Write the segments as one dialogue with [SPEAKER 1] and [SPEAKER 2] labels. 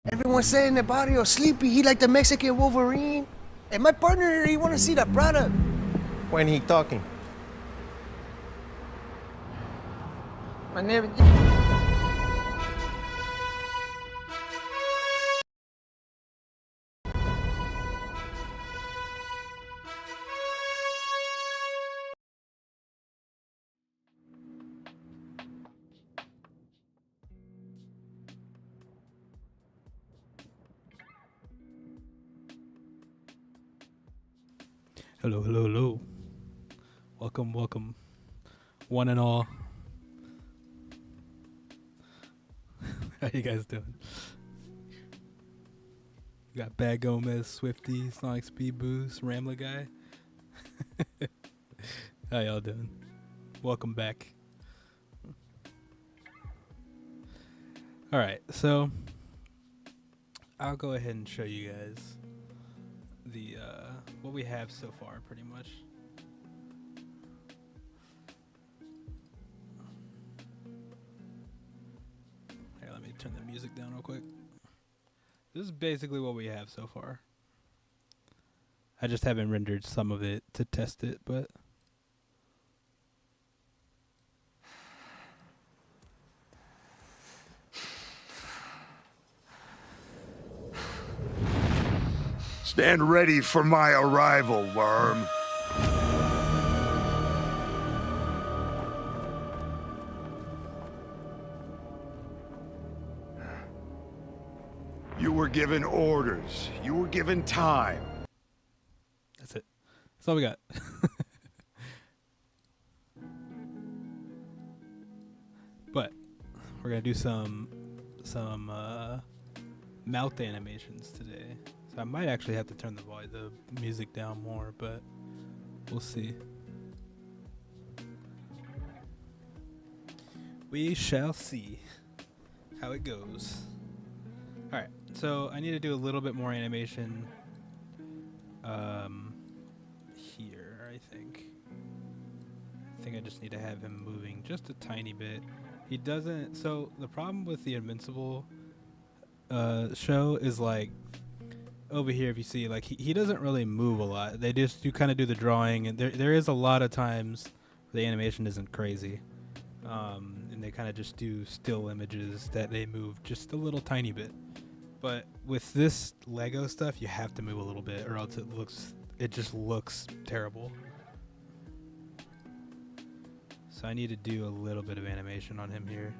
[SPEAKER 1] Everyone's saying that Barrio sleepy. He like the Mexican Wolverine. And my partner, he want to see the product.
[SPEAKER 2] When he talking?
[SPEAKER 1] I never.
[SPEAKER 3] Hello, hello, hello. Welcome, welcome, one and all. How you guys doing? You got Bad Gomez, Swifty, Sonic Speed Boost, Ramla Guy. How y'all doing? Welcome back. All right, so I'll go ahead and show you guys the what we have so far, pretty much. Here, let me turn the music down real quick. This is basically what we have so far. I just haven't rendered some of it to test it, but
[SPEAKER 4] Stand ready for my arrival, worm. You were given orders. You were given time.
[SPEAKER 3] that's it. That's all we got. But we're gonna do some mouth animations today. So I might actually have to turn the music down more, but we'll see. We shall see how it goes. All right, so I need to do a little bit more animation here, I think. I think I just need to have him moving just a tiny bit. He doesn't, so the problem with the Invincible show is like, over here if you see, like he doesn't really move a lot. They just kind of do the drawing, and there is a lot of times the animation isn't crazy. And they kind of just do still images that they move just a little tiny bit. But with this Lego stuff, you have to move a little bit, or else it just looks terrible. So I need to do a little bit of animation on him here.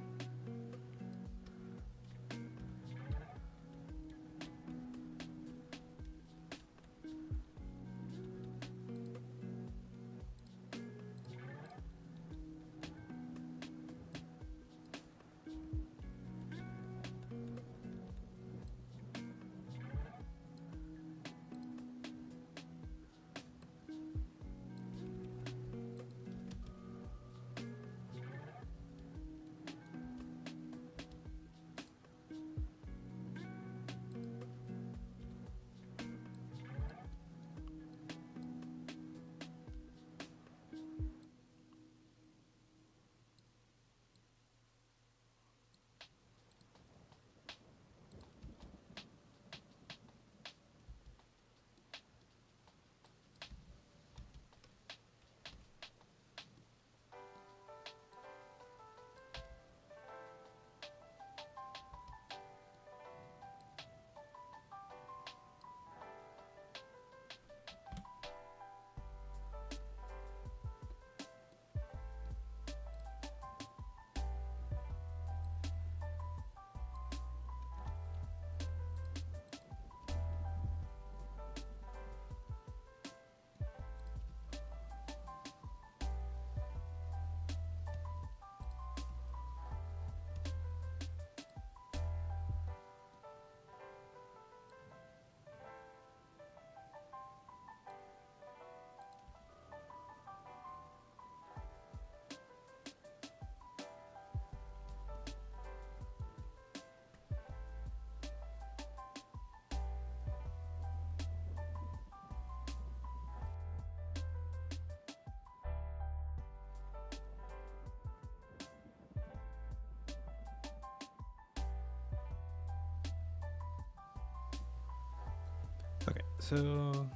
[SPEAKER 3] so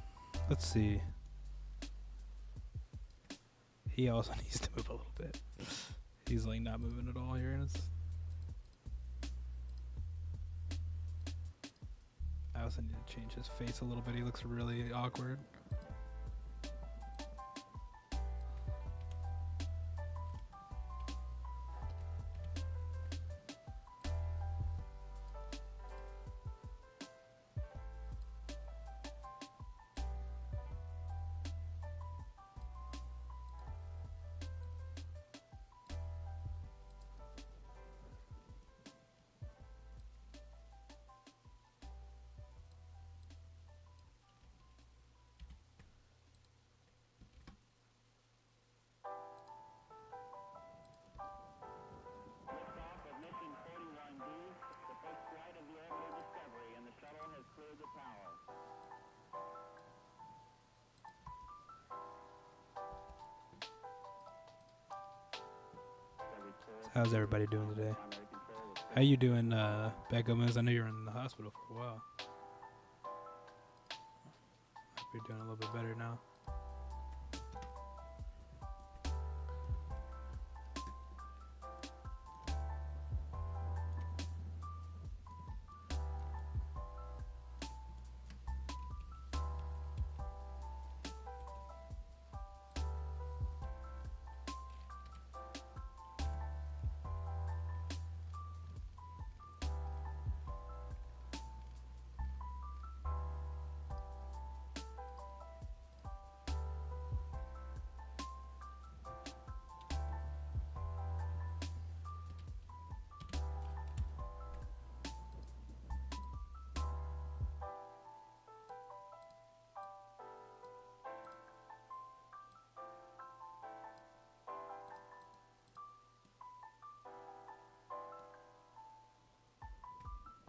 [SPEAKER 3] let's see. He also needs to move a little bit. He's like not moving at all here. I also need to change his face a little bit. He looks really awkward. How's everybody doing today? How you doing, Beckham? I know you're in the hospital for a while. Hope you're doing a little bit better now.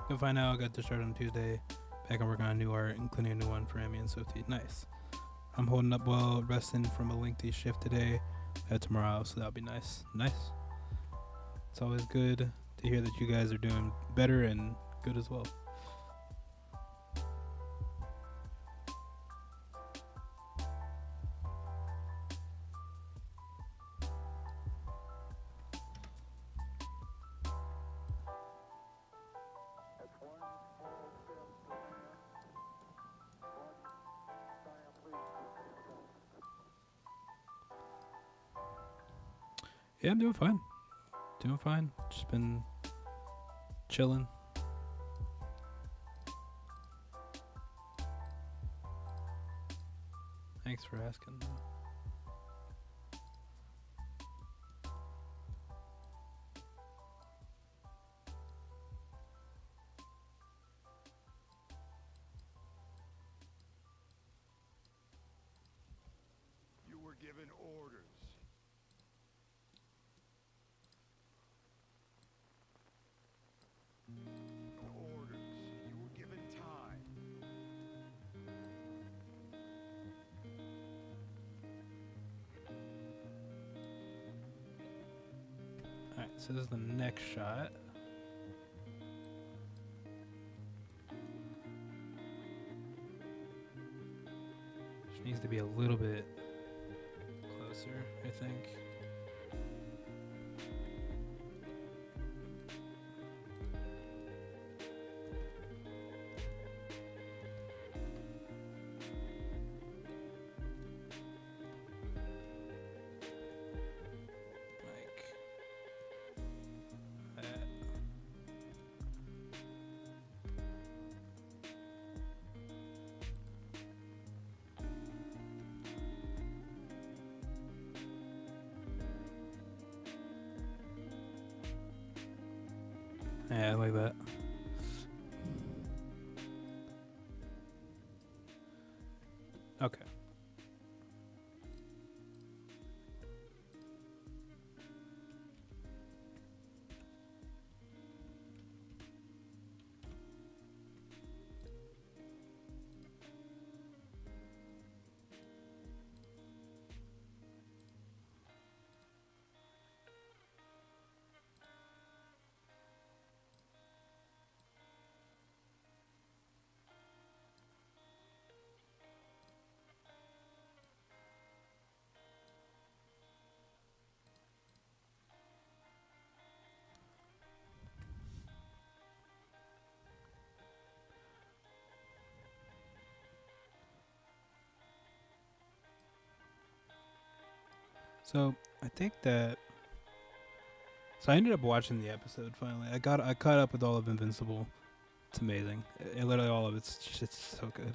[SPEAKER 3] You'll find out I got to start on Tuesday. Back and working on new art, including a new one for Amy and Sophie. Nice. I'm holding up well, resting from a lengthy shift today. I have tomorrow, so that'll be nice. Nice. It's always good to hear that you guys are doing better and good as well. Yeah, I'm doing fine. Doing fine. Just been chilling. Thanks for asking.
[SPEAKER 4] You were given orders. Orders. You were given time.
[SPEAKER 3] Alright, so this is the next shot. Which needs to be a little bit closer, I think. Yeah, I like that. Okay. So I think that. So I ended up watching the episode finally. I caught up with all of Invincible. It's amazing. Literally all of it's so good.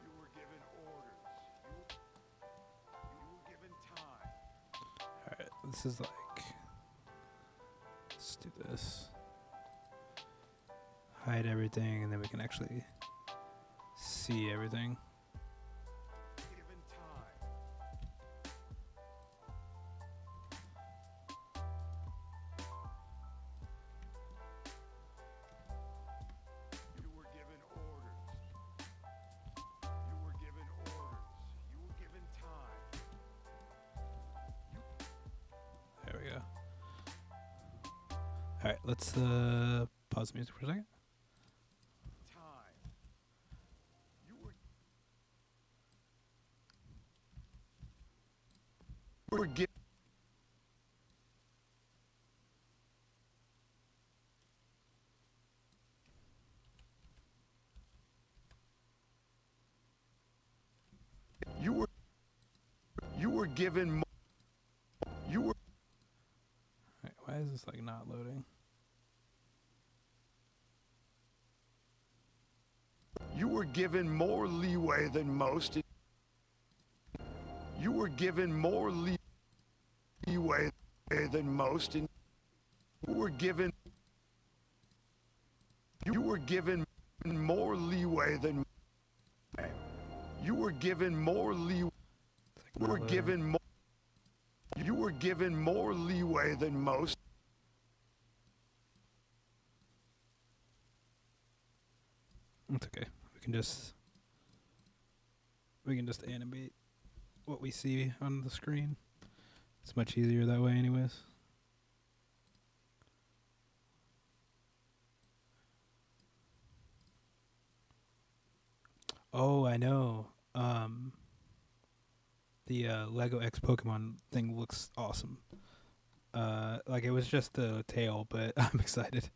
[SPEAKER 4] You were given orders. You were given time.
[SPEAKER 3] All right, this is like. Let's do this. Hide everything, and then we can actually see everything.
[SPEAKER 4] Given time. You were given orders. You were given orders. You were given time.
[SPEAKER 3] There we go. All right, let's pause the music for a second.
[SPEAKER 4] Time. You were given. You were given. You were.
[SPEAKER 3] All right, why is this like not loading?
[SPEAKER 4] You were given more leeway than most. You were given more leeway than most. You were given. You were given more leeway than. You were given more leeway. You were given more. You were given more leeway than most.
[SPEAKER 3] It's okay. We can just animate what we see on the screen. It's much easier that way anyways. Oh, I know. The Lego X Pokemon thing looks awesome. Like it was just the tail, but I'm excited.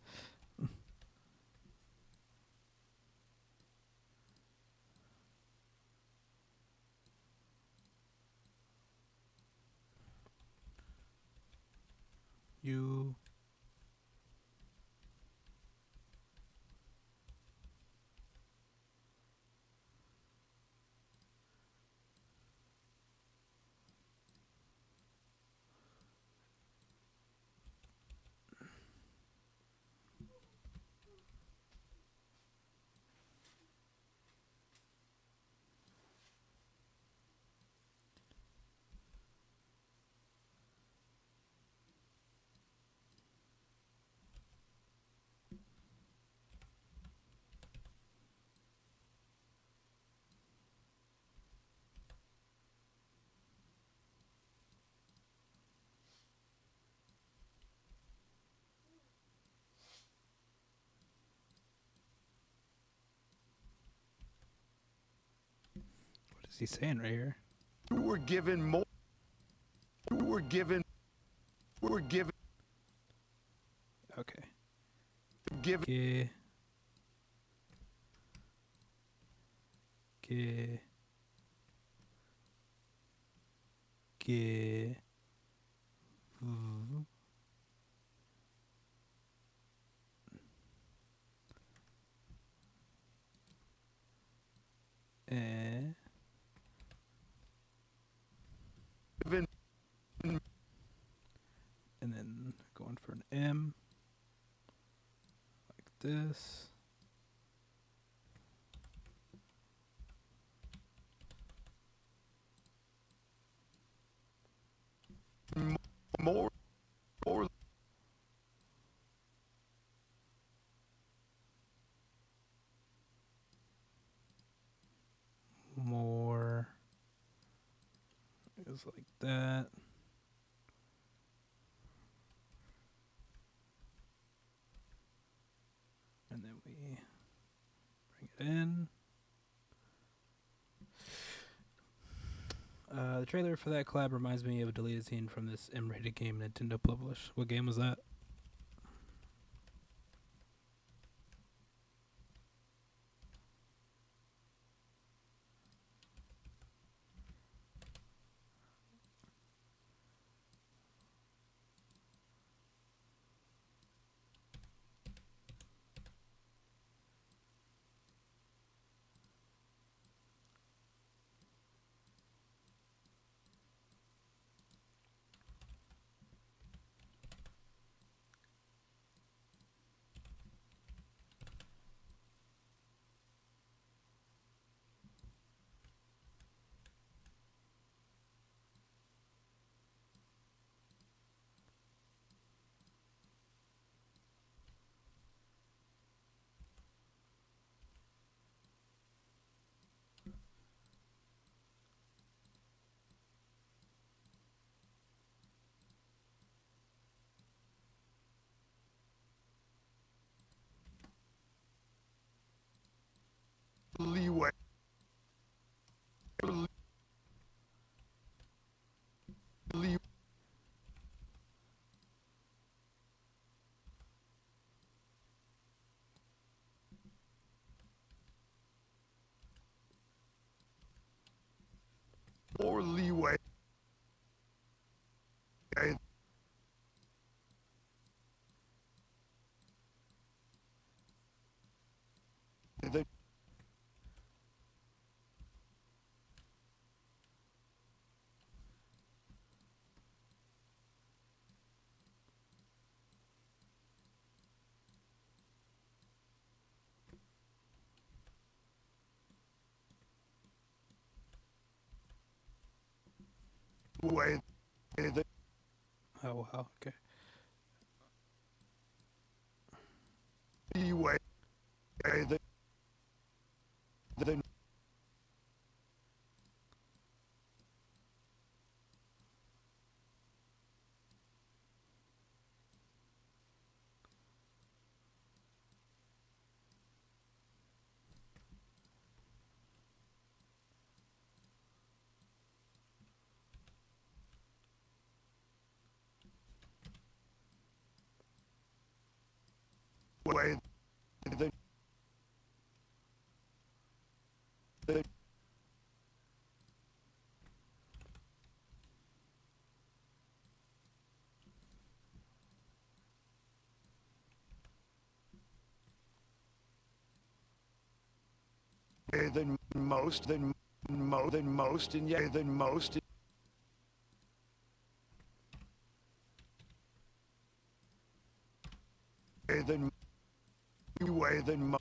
[SPEAKER 3] You. What is he saying right here?
[SPEAKER 4] You were given more. You were given. You were given.
[SPEAKER 3] Okay.
[SPEAKER 4] Given.
[SPEAKER 3] Que. Que. Que. Eh.
[SPEAKER 4] Given.
[SPEAKER 3] And then going for an M. Like this.
[SPEAKER 4] More. More.
[SPEAKER 3] More. It's like that. And then we bring it in. The trailer for that collab reminds me of a deleted scene from this M-rated game Nintendo published. What game was that?
[SPEAKER 4] Leeway. Leeway. More leeway. The way. The
[SPEAKER 3] Oh, wow. Okay.
[SPEAKER 4] leeway. The way. The than most, than most, and yet than most. Than way than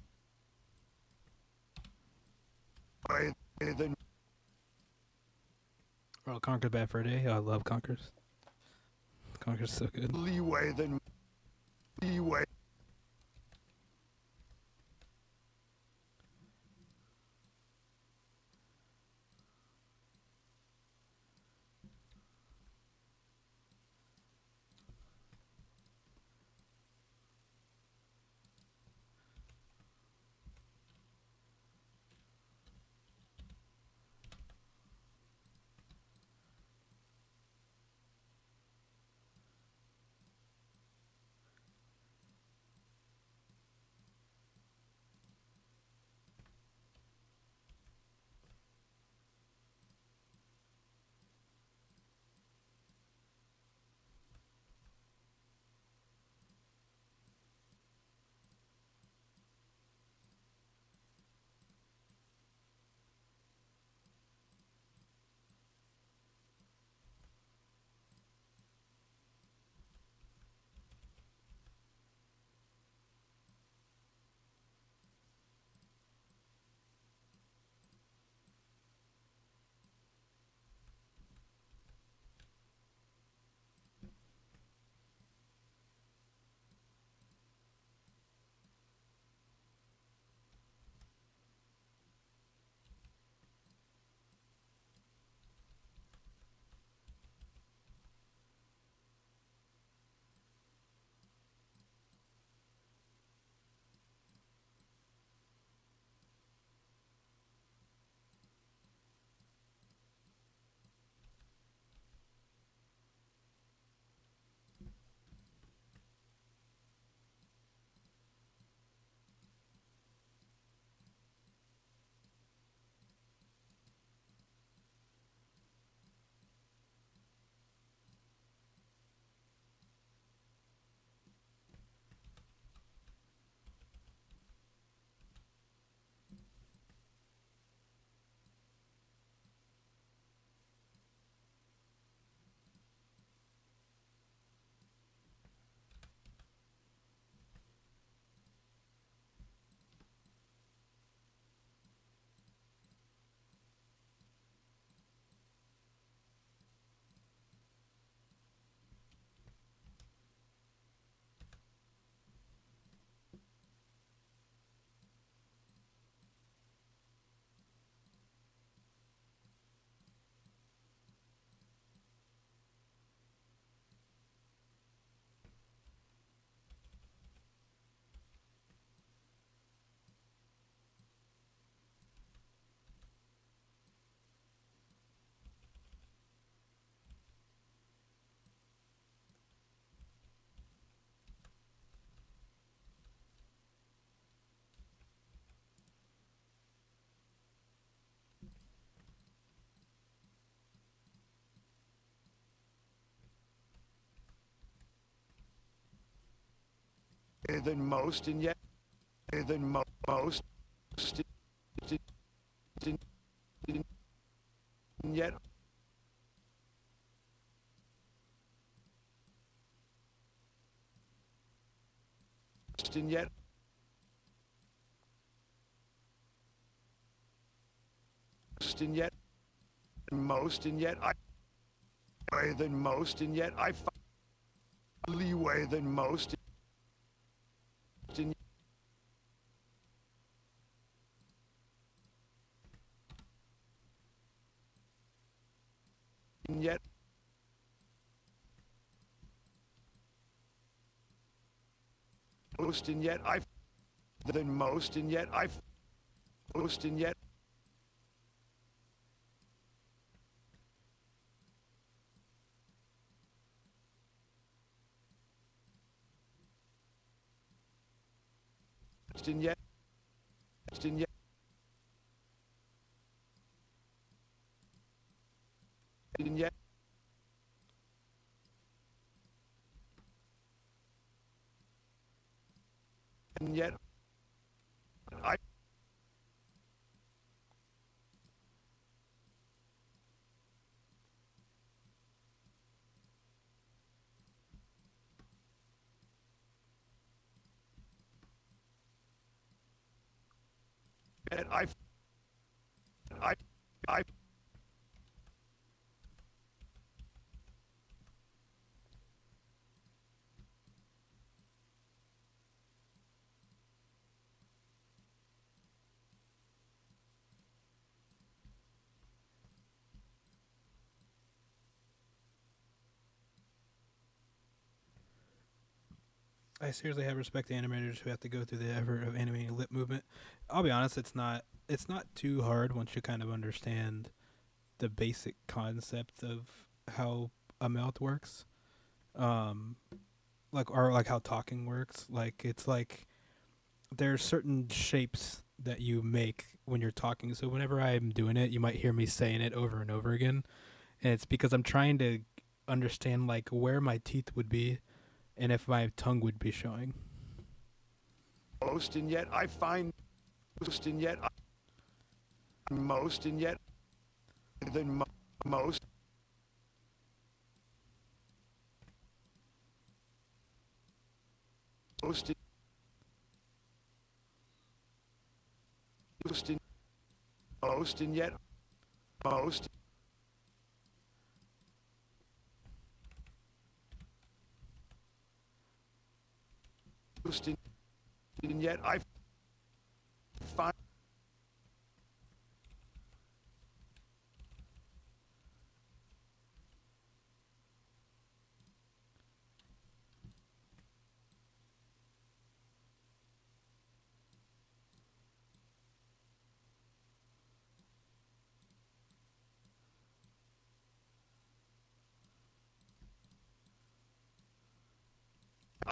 [SPEAKER 4] way than
[SPEAKER 3] Oh, Conker's Bad Fur Day. Oh, I love Conker's. Conker's so good.
[SPEAKER 4] leeway than leeway. than most, and yet than most, and yet and yet and yet most, and yet I way than most, and yet I find leeway than most, and yet most, and yet I than most, and yet I most, and yet and yet and yet and yet and yet I I I I
[SPEAKER 3] I seriously have respect to animators who have to go through the effort of animating lip movement. I'll be honest, it's not too hard once you kind of understand the basic concept of how a mouth works. Um like how talking works. Like it's like there's certain shapes that you make when you're talking. So whenever I'm doing it, you might hear me saying it over and over again. And it's because I'm trying to understand like where my teeth would be and if my tongue would be showing.
[SPEAKER 4] most, and yet I find most, and yet I most, and yet than most most most and most, and yet most most, and yet I find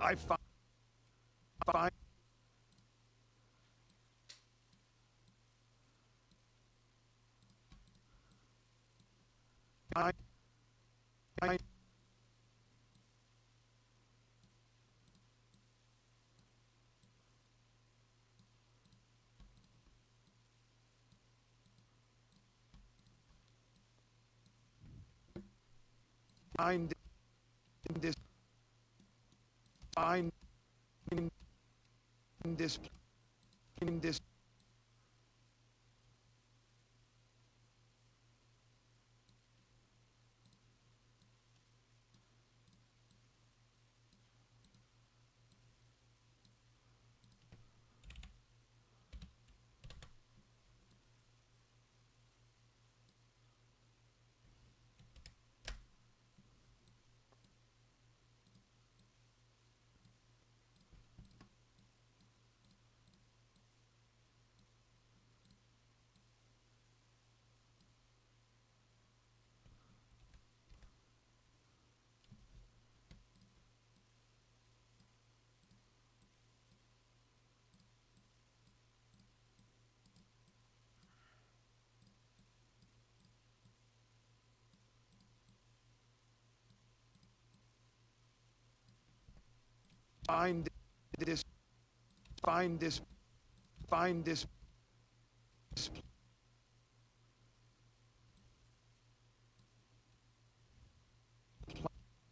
[SPEAKER 4] I find I find in this find in this in this find this find this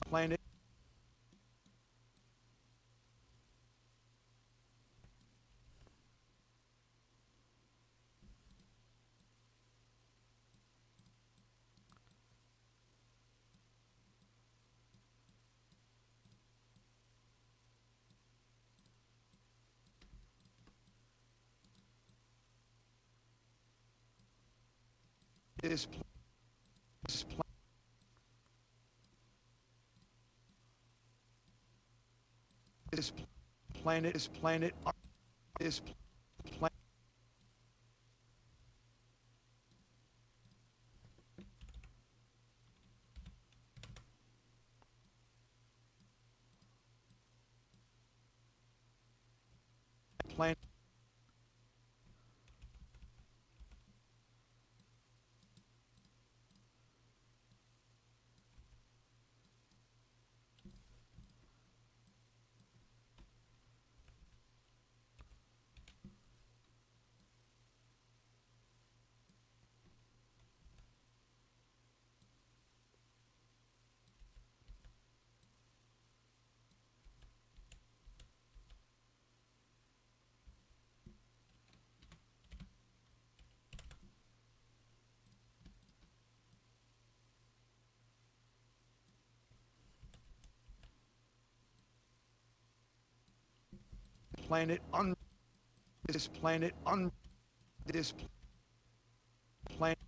[SPEAKER 4] planet. This planet is planet this planet planet planet on this planet on this planet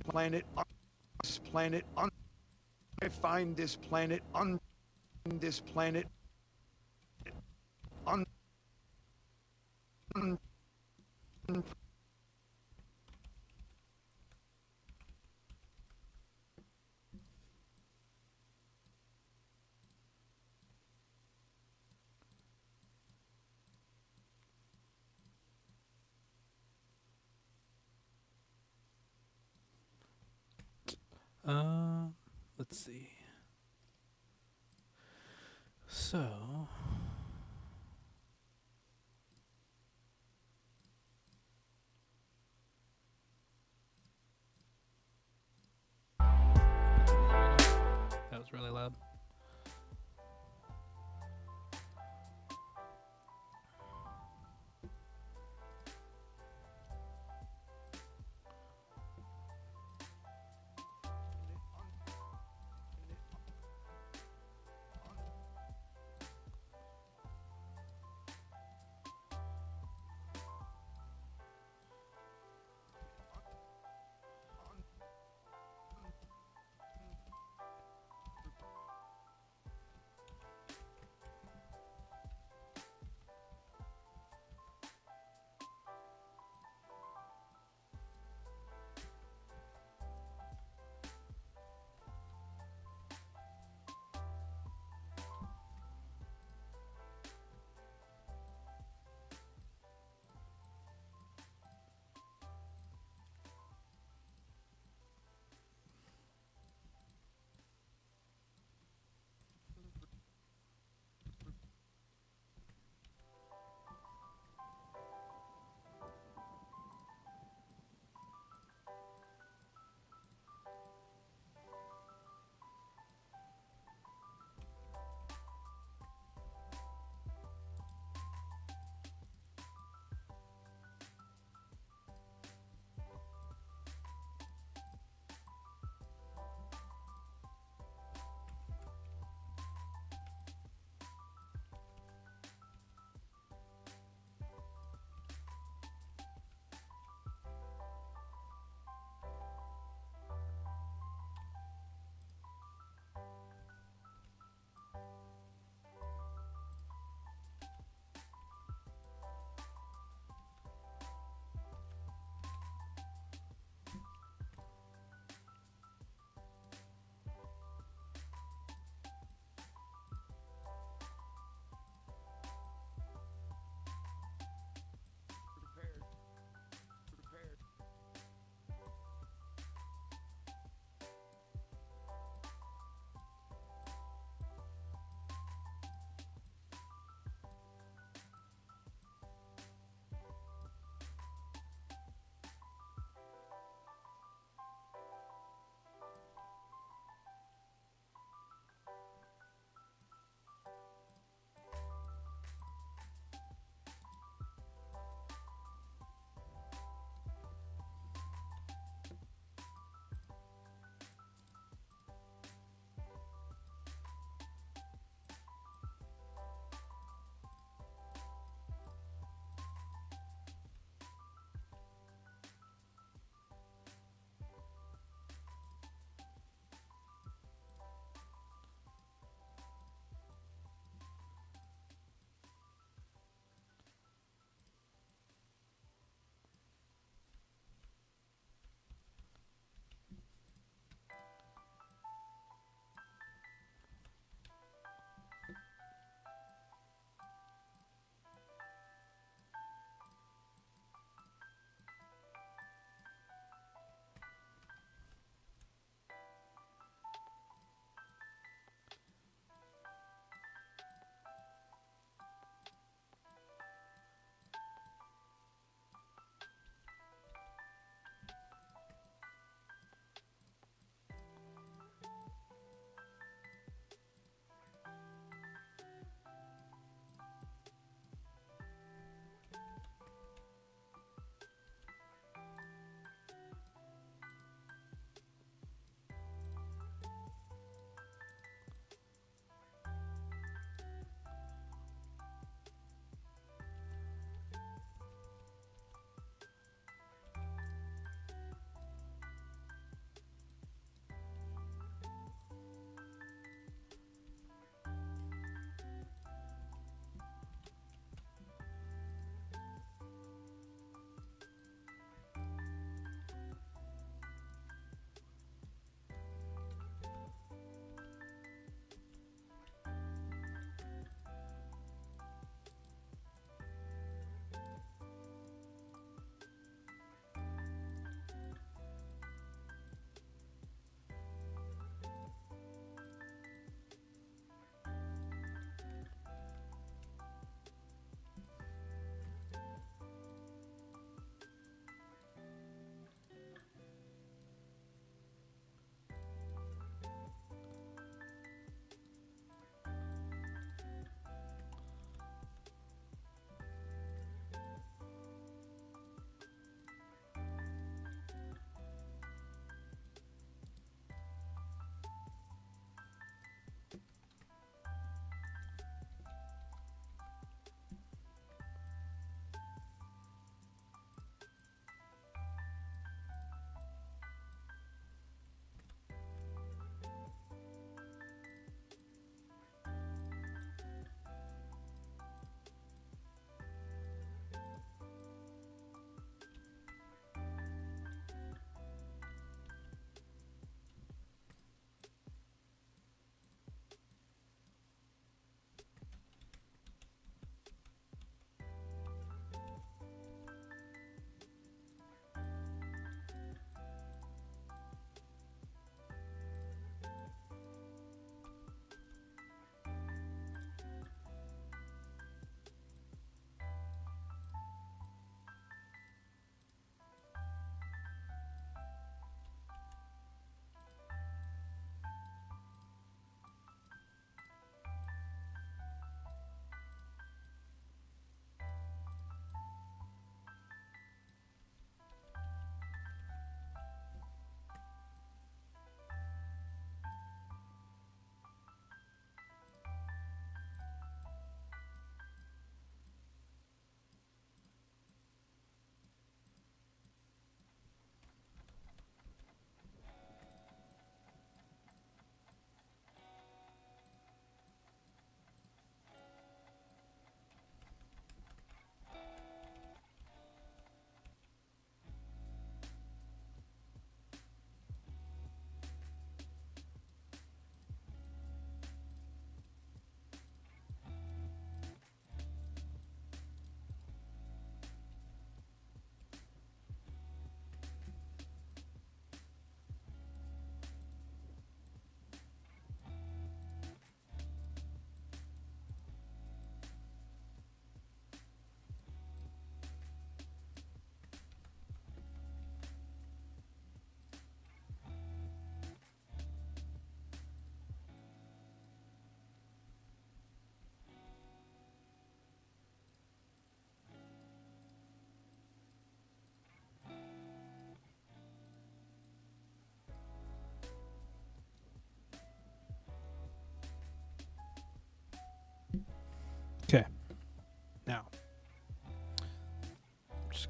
[SPEAKER 4] planet on this planet on I find this planet on this planet on
[SPEAKER 3] Let's see. So, that was really loud.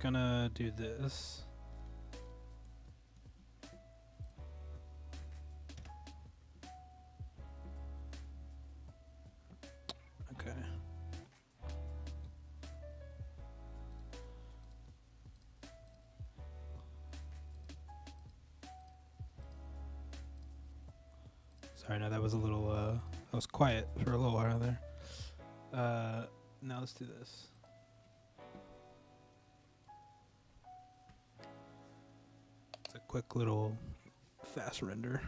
[SPEAKER 3] gonna do this. Okay. Sorry, no, that was a little, that was quiet for a little while there. Now let's do this. It's a quick little fast render.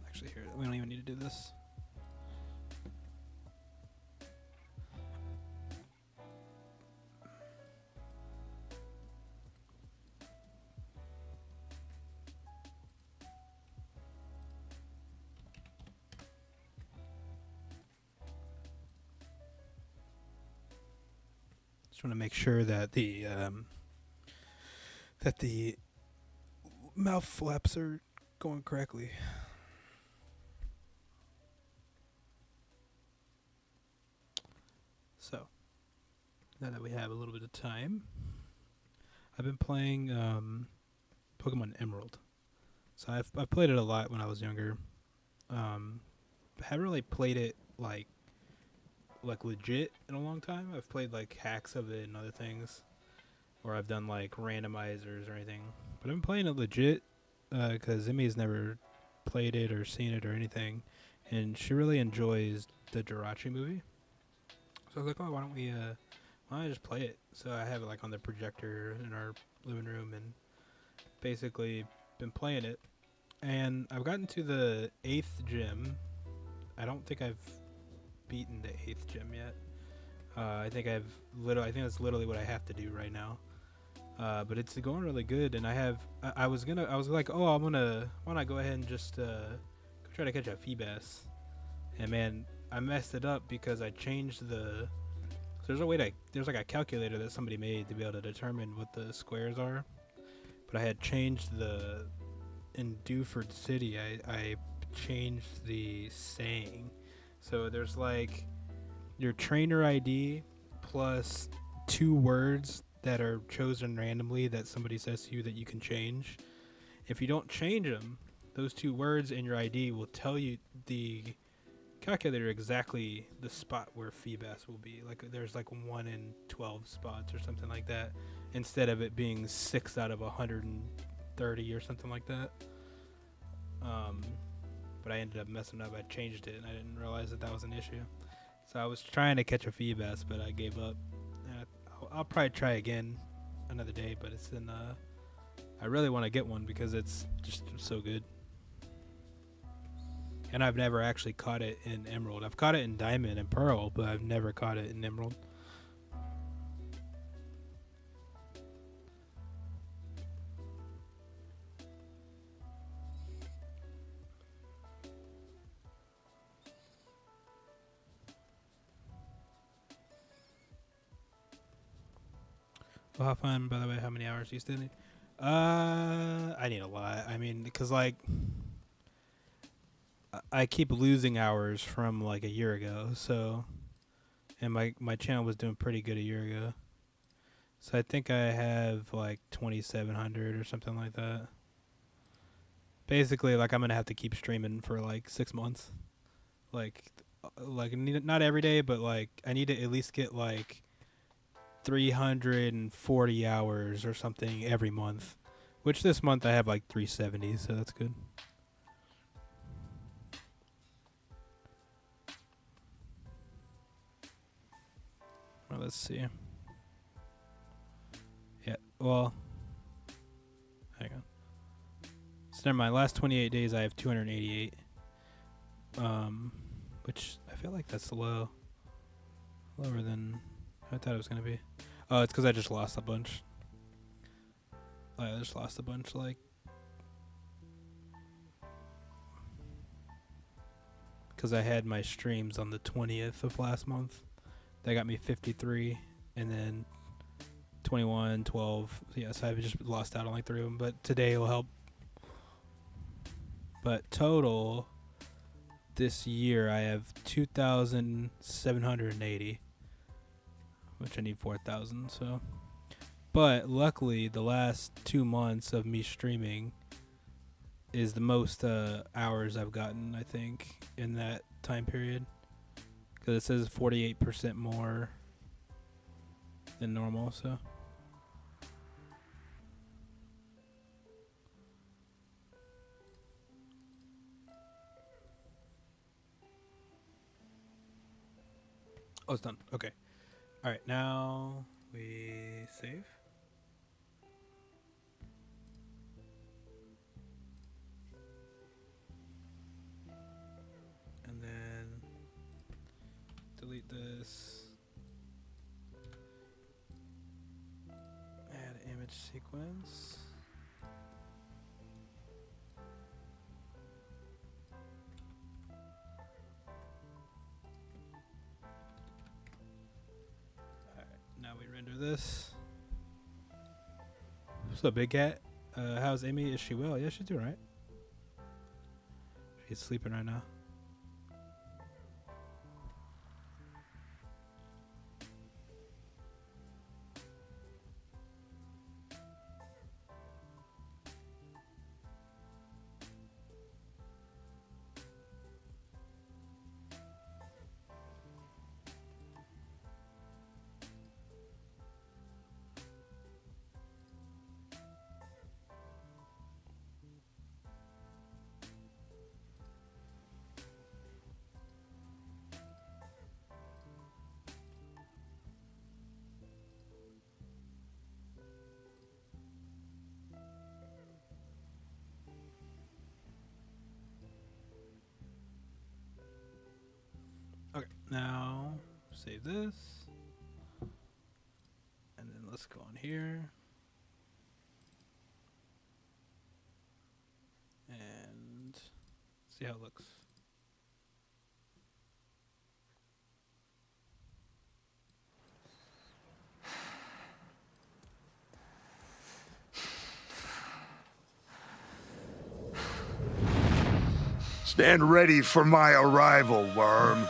[SPEAKER 3] Actually, here, we don't even need to do this. Just want to make sure that the mouth flaps are going correctly. So, now that we have a little bit of time, I've been playing Pokemon Emerald. So I've played it a lot when I was younger. Haven't really played it like legit in a long time. I've played like hacks of it and other things, or I've done like randomizers or anything. But I've been playing it legit because Emmy's never played it or seen it or anything, and she really enjoys the Jirachi movie. So I was like, oh, why don't I just play it? So I have it like on the projector in our living room, and basically been playing it. And I've gotten to the 8th gym. I don't think I've beaten the 8th gym yet. I think that's literally what I have to do right now. But it's going really good, and I was like, oh, why don't I go ahead and just go try to catch a Feebas. And man, I messed it up because I changed there's like a calculator that somebody made to be able to determine what the squares are. But I had changed in Dewford City, I changed the saying. So there's like your trainer ID plus 2 words that are chosen randomly that somebody says to you that you can change. If you don't change them, those 2 words in your ID will tell you the calculator exactly the spot where Feebas will be. Like there's like 1 in 12 spots or something like that, instead of it being 6 out of 130 or something like that. But I ended up messing up. I changed it and I didn't realize that was an issue. So I was trying to catch a Feebas, but I gave up. I'll probably try again another day, but it's in I really want to get one because it's just so good. And I've never actually caught it in Emerald. I've caught it in Diamond and Pearl, but I've never caught it in Emerald. Well, have fun, by the way. How many hours do you still need? I need a lot. I mean, because like I keep losing hours from like a year ago. So, and my channel was doing pretty good a year ago. So I think I have like 2,700 or something like that. Basically, like I'm gonna have to keep streaming for like 6 months. Like not every day, but like I need to at least get like 340 hours or something every month, which this month I have like 370, so that's good. Well, let's see. Yeah, well, hang on. So never mind, last 28 days I have 288, which I feel like that's lower than I thought it was going to be. Oh, it's because I just lost a bunch. I just lost a bunch, like... Because I had my streams on the 20th of last month. That got me 53. And then 21, 12. Yeah, so I've just lost out on like 3 of them. But today will help. But total... this year I have 2,780, which I need 4,000. So, but luckily the last 2 months of me streaming is the most hours I've gotten, I think, in that time period, because it says 48% more than normal. So. Oh, it's done. Okay. All right, now we save. And then delete this. Add image sequence. Now we render this. What's up, big cat? How's Amy? Is she well? Yeah, she's doing right. She's sleeping right now. Okay, now save this. And then let's go on here. And see how it looks.
[SPEAKER 4] Stand ready for my arrival, worm.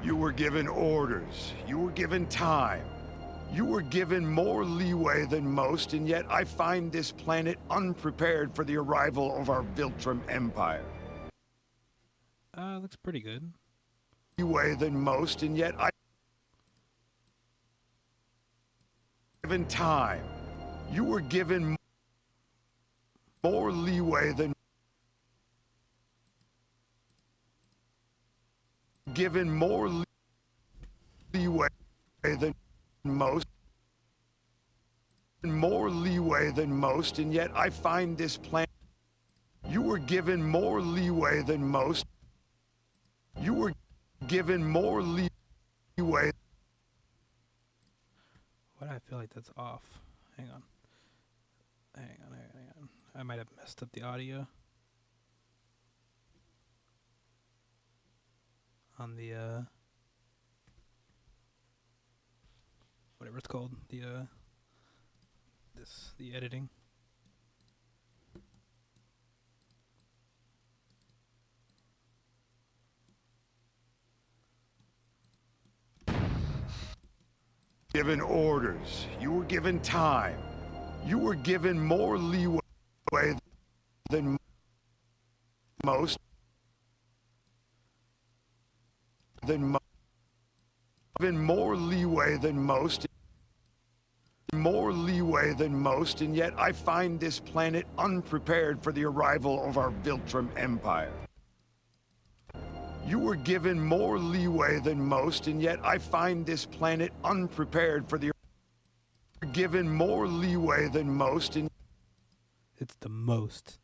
[SPEAKER 4] You were given orders. You were given time. You were given more leeway than most, and yet I find this planet unprepared for the arrival of our Viltrum Empire.
[SPEAKER 3] Looks pretty good.
[SPEAKER 4] Leeway than most, and yet I given time. You were given more leeway than given more leeway than most. More leeway than most, and yet I find this planet. You were given more leeway than most. You were given more leeway.
[SPEAKER 3] Why do I feel like that's off? Hang on. Hang on. I might have messed up the audio. On the, whatever it's called. The editing.
[SPEAKER 4] Given orders. You were given time. You were given more leeway than most. Given more leeway than most. More leeway than most, and yet I find this planet unprepared for the arrival of our Viltrum Empire. You were given more leeway than most, and yet I find this planet unprepared for the given more leeway than most, and
[SPEAKER 3] It's the most.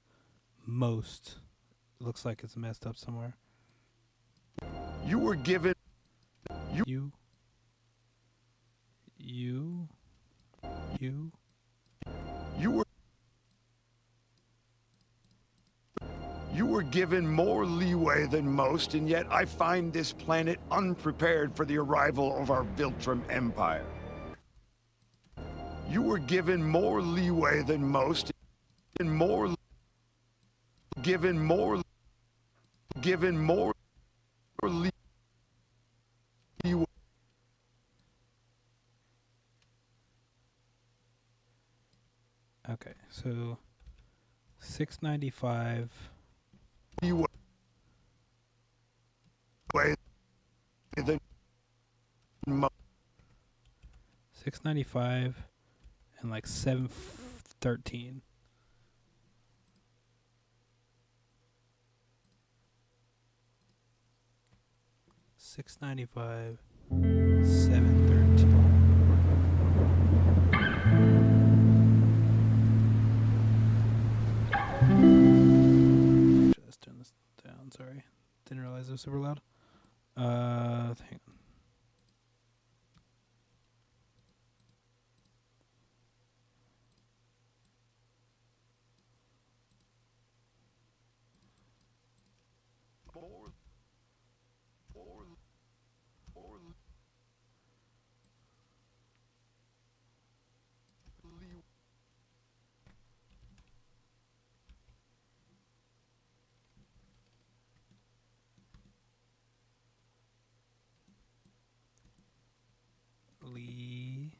[SPEAKER 3] Most. It looks like it's messed up somewhere.
[SPEAKER 4] you were given
[SPEAKER 3] You
[SPEAKER 4] were given more leeway than most, and yet I find this planet unprepared for the arrival of our Viltrum Empire. You were given more leeway than most, and more given more leeway.
[SPEAKER 3] Okay, so 695.
[SPEAKER 4] Leeway than most.
[SPEAKER 3] 695 and like 713. $695, $713. Just turn this down. Sorry, didn't realize it was super loud. Hang on. Lee.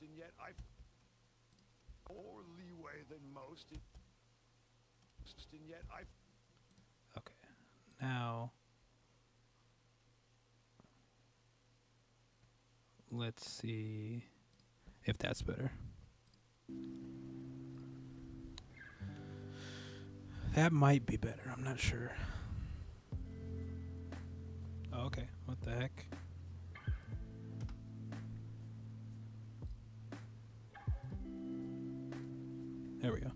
[SPEAKER 4] And yet I more leeway than most, and yet I.
[SPEAKER 3] Okay, now let's see if that's better. That might be better. I'm not sure. Oh, okay. What the heck? There we go.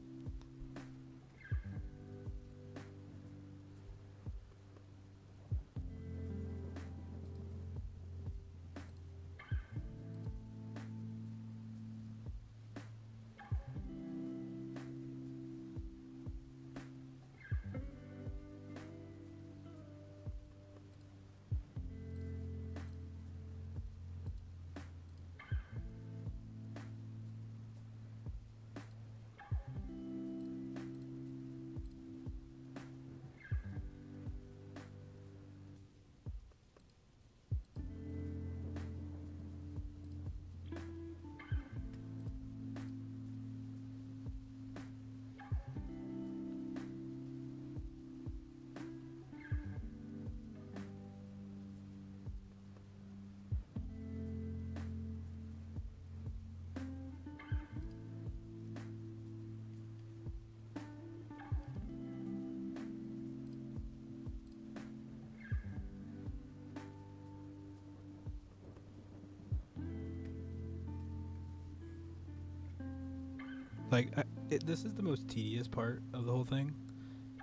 [SPEAKER 3] Like, this is the most tedious part of the whole thing,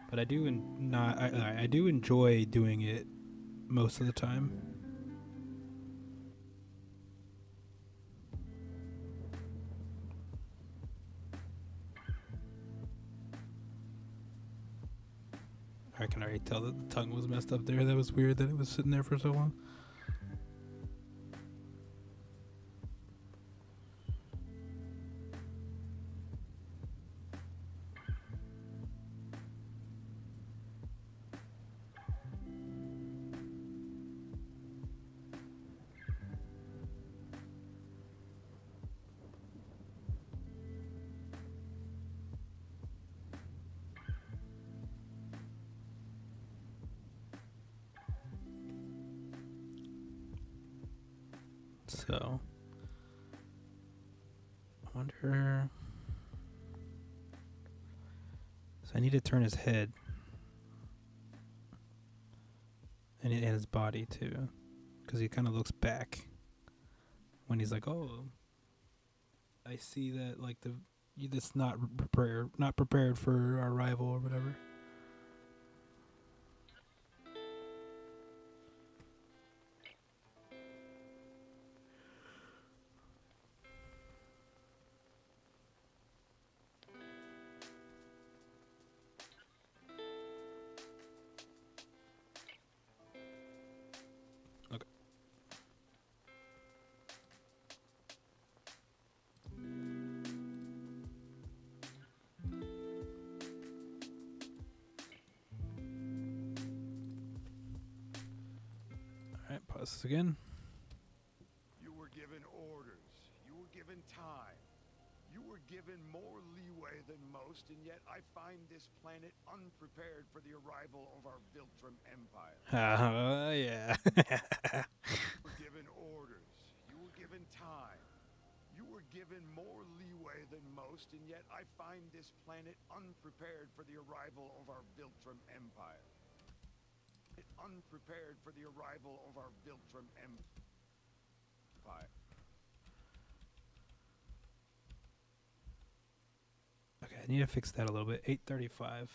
[SPEAKER 3] but I do I do enjoy doing it most of the time. I can already tell that the tongue was messed up there. That was weird that it was sitting there for so long. So I wonder. So I need to turn his head and his body too, because he kind of looks back when he's like, "Oh, I see that like that's not prepared for our arrival or whatever." Alright, pause this again.
[SPEAKER 4] You were given orders. You were given time. You were given more leeway than most, and yet I find this planet unprepared for the arrival of our Viltrum Empire.
[SPEAKER 3] Yeah.
[SPEAKER 4] You were given orders. You were given time. You were given more leeway than most, and yet I find this planet unprepared for the arrival of our Viltrum Empire. Unprepared for the arrival of our Viltrum Empire.
[SPEAKER 3] Okay, I need to fix that a little bit. 8:35.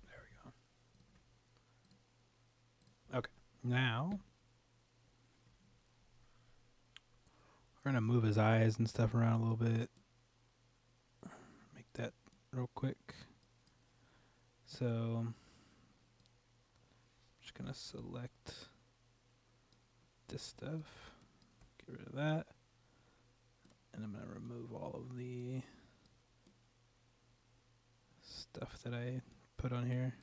[SPEAKER 3] There we go. Okay, now we're gonna move his eyes and stuff around a little bit. Make that real quick. So I'm just gonna select this stuff, get rid of that, and I'm gonna remove all of the stuff that I put on here.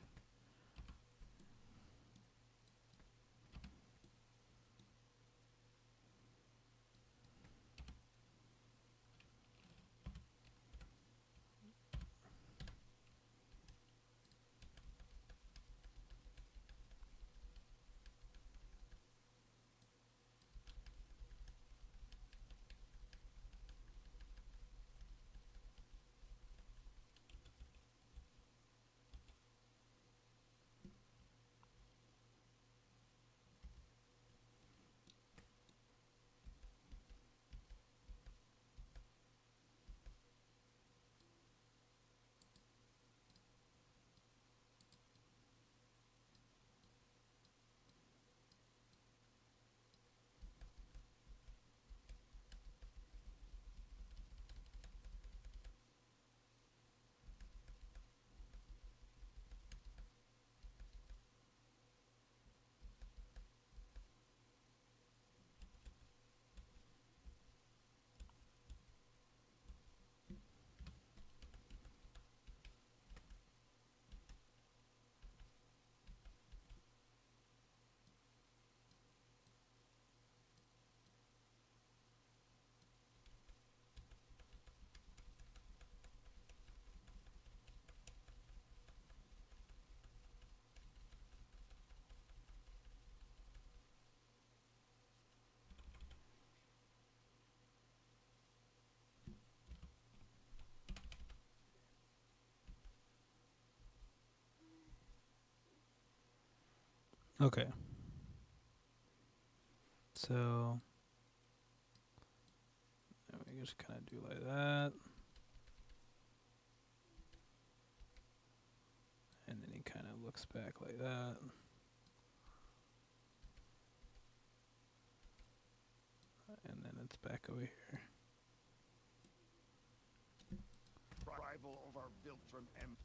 [SPEAKER 3] Okay. So we just kind of do like that. And then he kind of looks back like that. And then it's back over here.
[SPEAKER 4] Rival of our Viltrum M.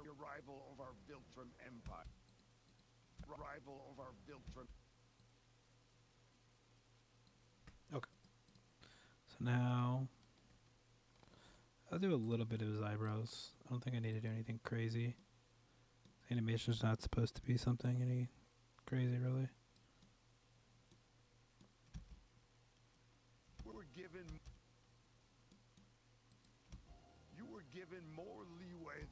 [SPEAKER 4] Your rival of our Viltrum Empire. Rival of our Viltrum.
[SPEAKER 3] Okay. So now I'll do a little bit of his eyebrows. I don't think I need to do anything crazy. Animation's not supposed to be something any crazy, really.
[SPEAKER 4] You were given more leeway.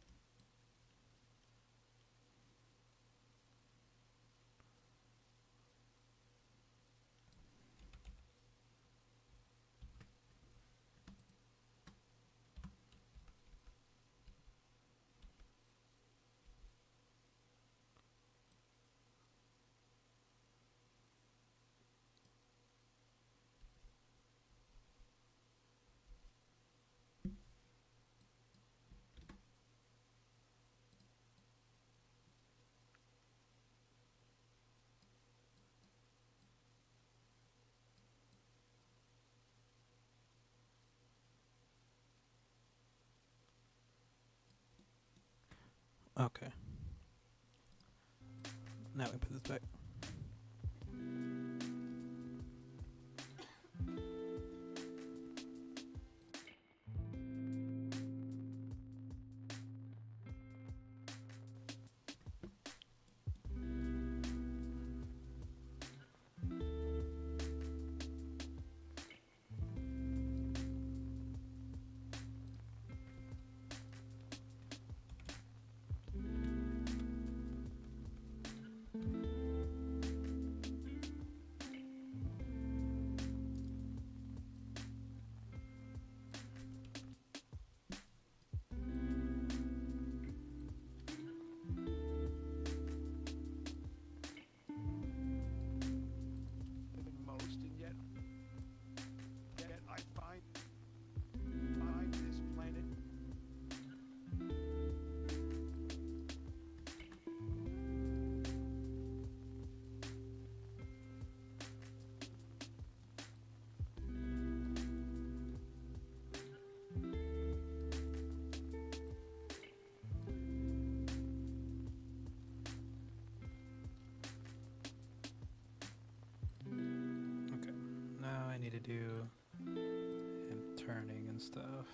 [SPEAKER 3] Okay. Now we can put this back.
[SPEAKER 4] Most, and yet I find this planet.
[SPEAKER 3] Okay. Now I need to do him turning and stuff.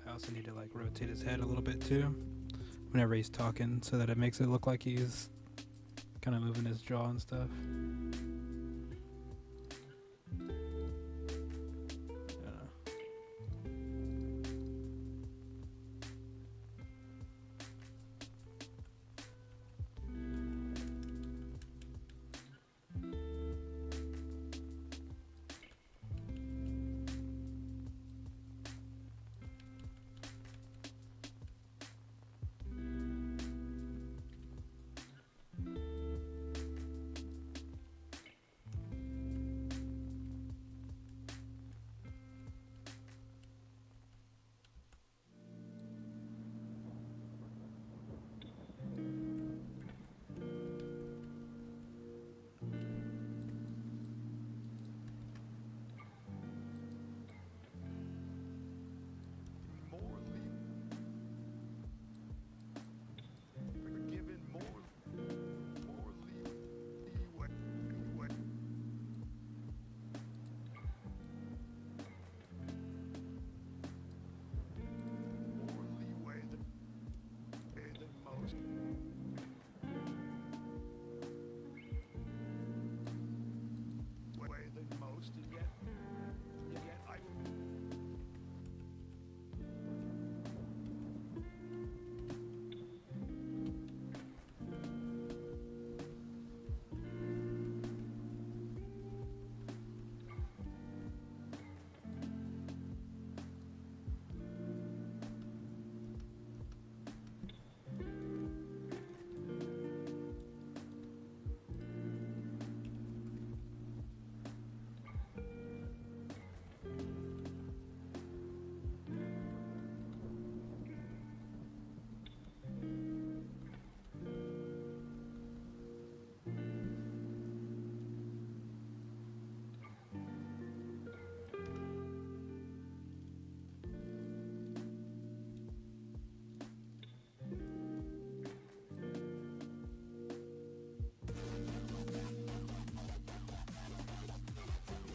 [SPEAKER 3] I also need to like rotate his head a little bit too whenever he's talking so that it makes it look like he's kind of moving his jaw and stuff.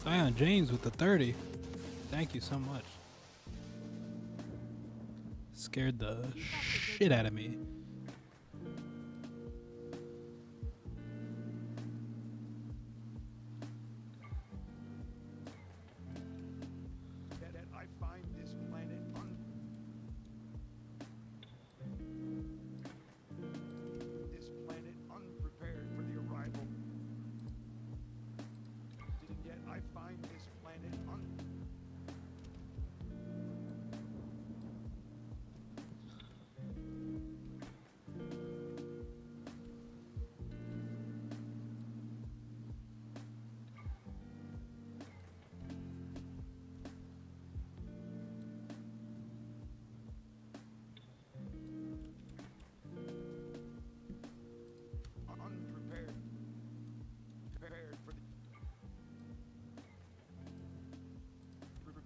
[SPEAKER 3] Sion James with the 30. Thank you so much. Scared the shit out of me.
[SPEAKER 4] That I find this planet unprepared for the arrival. And yet I find this planet unprepared.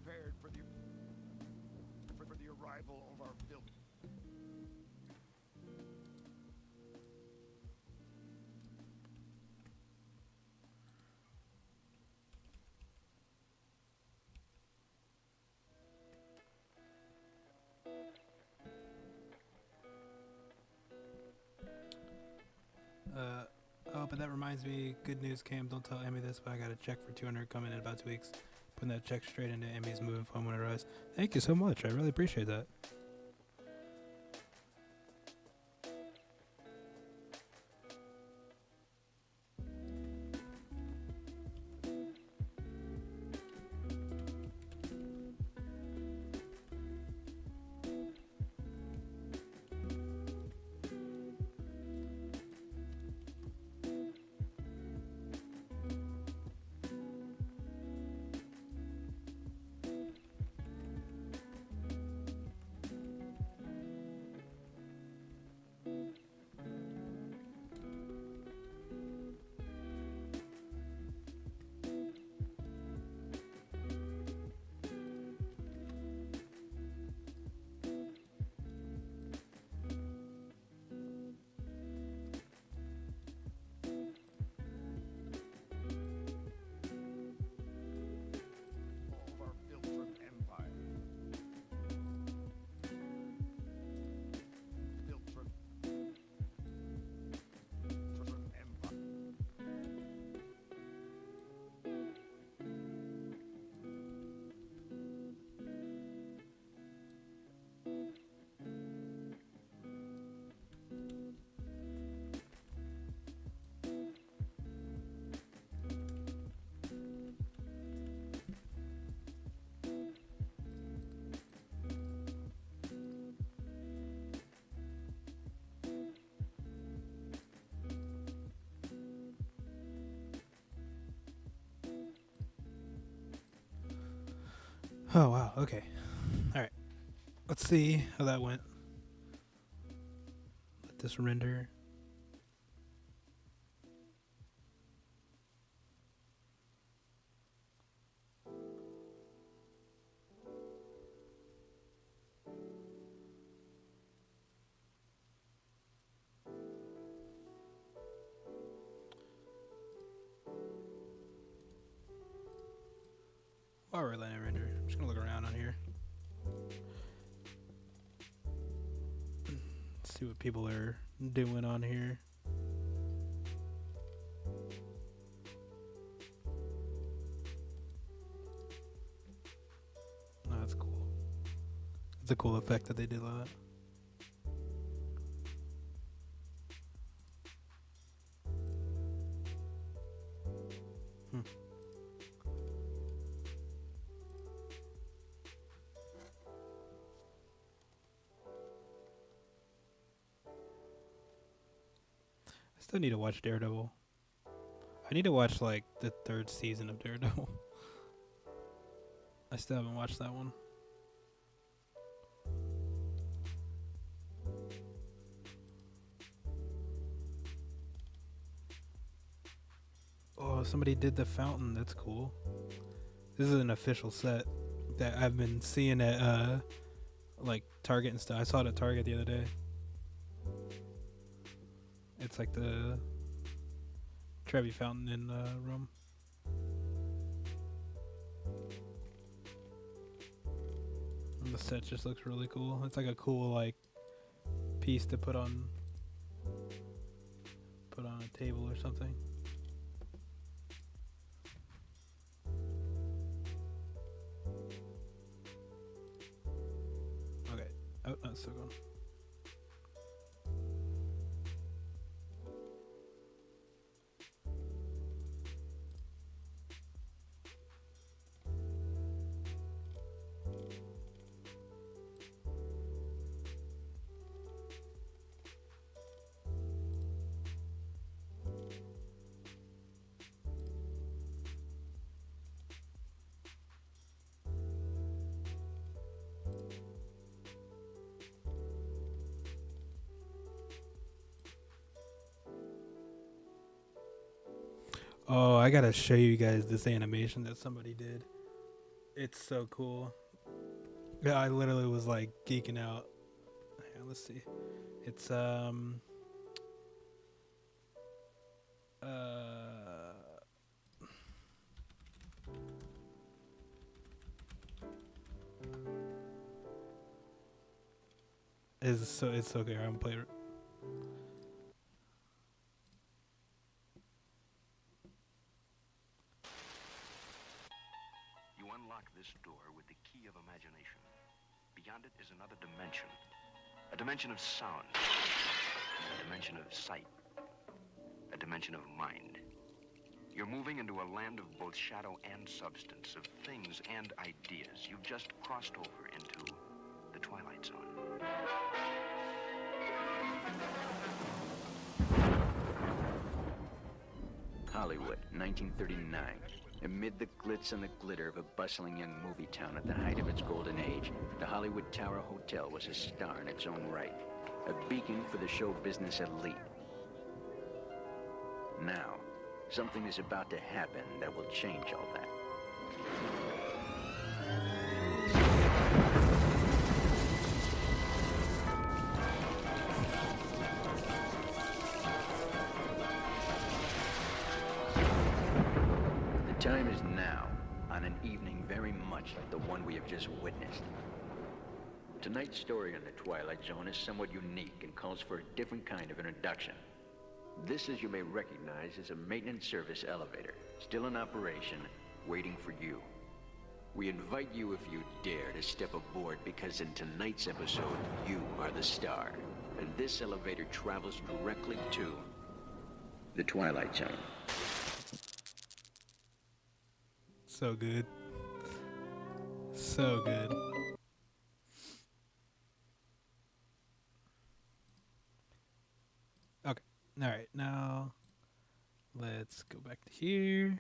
[SPEAKER 4] Prepared for the arrival of our building.
[SPEAKER 3] Oh, but that reminds me, good news, Cam, don't tell Emmy this, but I got a check for 200 coming in about 2 weeks. Putting that check straight into Emmy's moving fund when it arrives. Thank you so much. I really appreciate that. Oh, wow. Okay. All right. Let's see how that went. Let this render. While we're letting it render, I'm just gonna look around on here. See what people are doing on here. Oh, that's cool. It's a cool effect that they did like that. I still need to watch Daredevil. I need to watch like the 3rd season of Daredevil. I still haven't watched that one. Oh, somebody did the fountain. That's cool. This is an official set that I've been seeing at like Target and stuff. I saw it at Target the other day. It's like the Trevi fountain in Rome. The set just looks really cool. It's like a cool like piece to put on a table or something. Okay. Oh, no, it's still going. Oh, I gotta show you guys this animation that somebody did. It's so cool. Yeah, I literally was like geeking out. Here, let's see. It's it's okay. I'm gonna play it.
[SPEAKER 5] You unlock this door with the key of imagination. Beyond it is another dimension. A dimension of sound. A dimension of sight. A dimension of mind. You're moving into a land of both shadow and substance, of things and ideas. You've just crossed over into the Twilight Zone.
[SPEAKER 6] Hollywood, 1939. Amid the glitz and the glitter of a bustling young movie town at the height of its golden age, the Hollywood Tower Hotel was a star in its own right, a beacon for the show business elite. Now, something is about to happen that will change all that. The time is now, on an evening very much like the one we have just witnessed. Tonight's story on the Twilight Zone is somewhat unique and calls for a different kind of introduction. This, as you may recognize, is a maintenance service elevator, still in operation, waiting for you. We invite you, if you dare, to step aboard, because in tonight's episode, you are the star. And this elevator travels directly to the Twilight Zone.
[SPEAKER 3] So good. So good. Okay. All right. Now let's go back to here.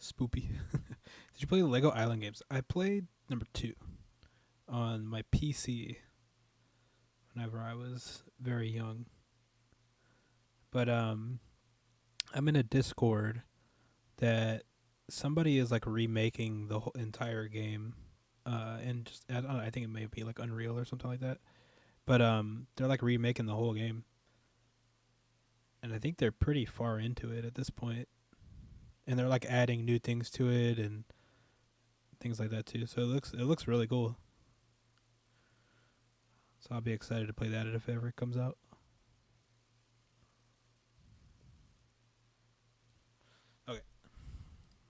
[SPEAKER 3] Spoopy. Did you play Lego Island games? I played number 2 on my PC whenever I was very young. But I'm in a Discord that somebody is like remaking the whole entire game, and just I don't know, I think it may be like Unreal or something like that. But they're like remaking the whole game, and I think they're pretty far into it at this point. And they're like adding new things to it and things like that too. So it looks really cool. So I'll be excited to play that if it ever comes out. Okay.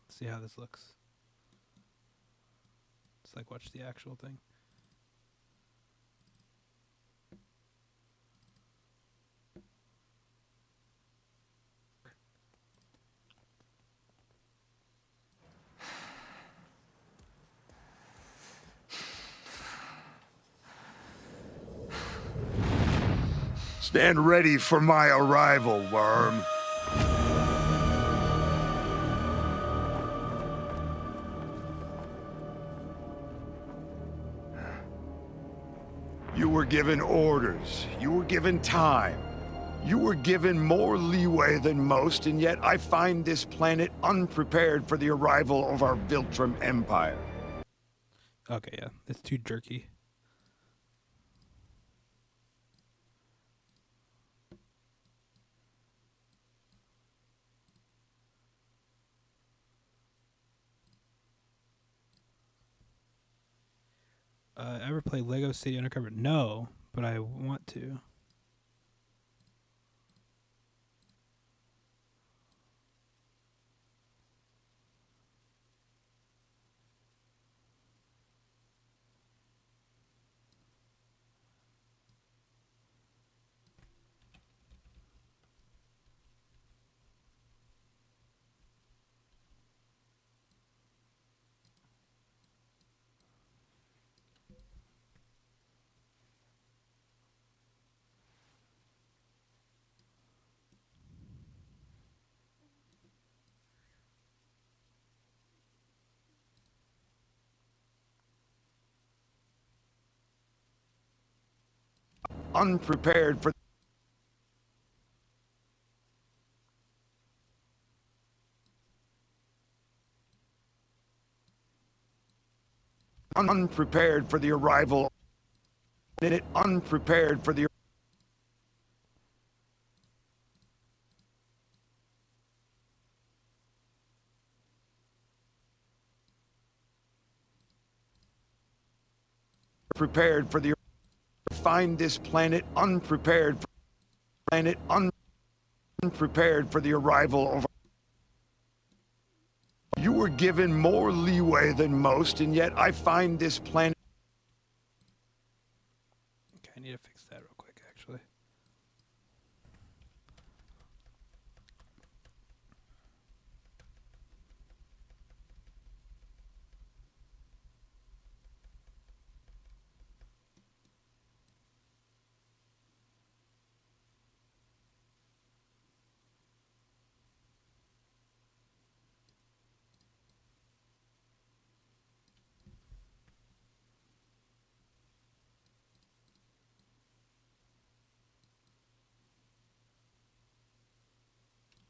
[SPEAKER 3] Let's see how this looks. Let's like watch the actual thing.
[SPEAKER 4] Stand ready for my arrival, worm. You were given orders. You were given time. You were given more leeway than most, and yet I find this planet unprepared for the arrival of our Viltrum Empire.
[SPEAKER 3] Okay, yeah, it's too jerky. Ever play Lego City Undercover? No, but I want to.
[SPEAKER 4] Unprepared for unprepared for the arrival. Unprepared for the prepared for the find this planet unprepared for unprepared for the arrival of. You were given more leeway than most, and yet I find this planet.
[SPEAKER 3] Okay, I need to fix that real quick, actually.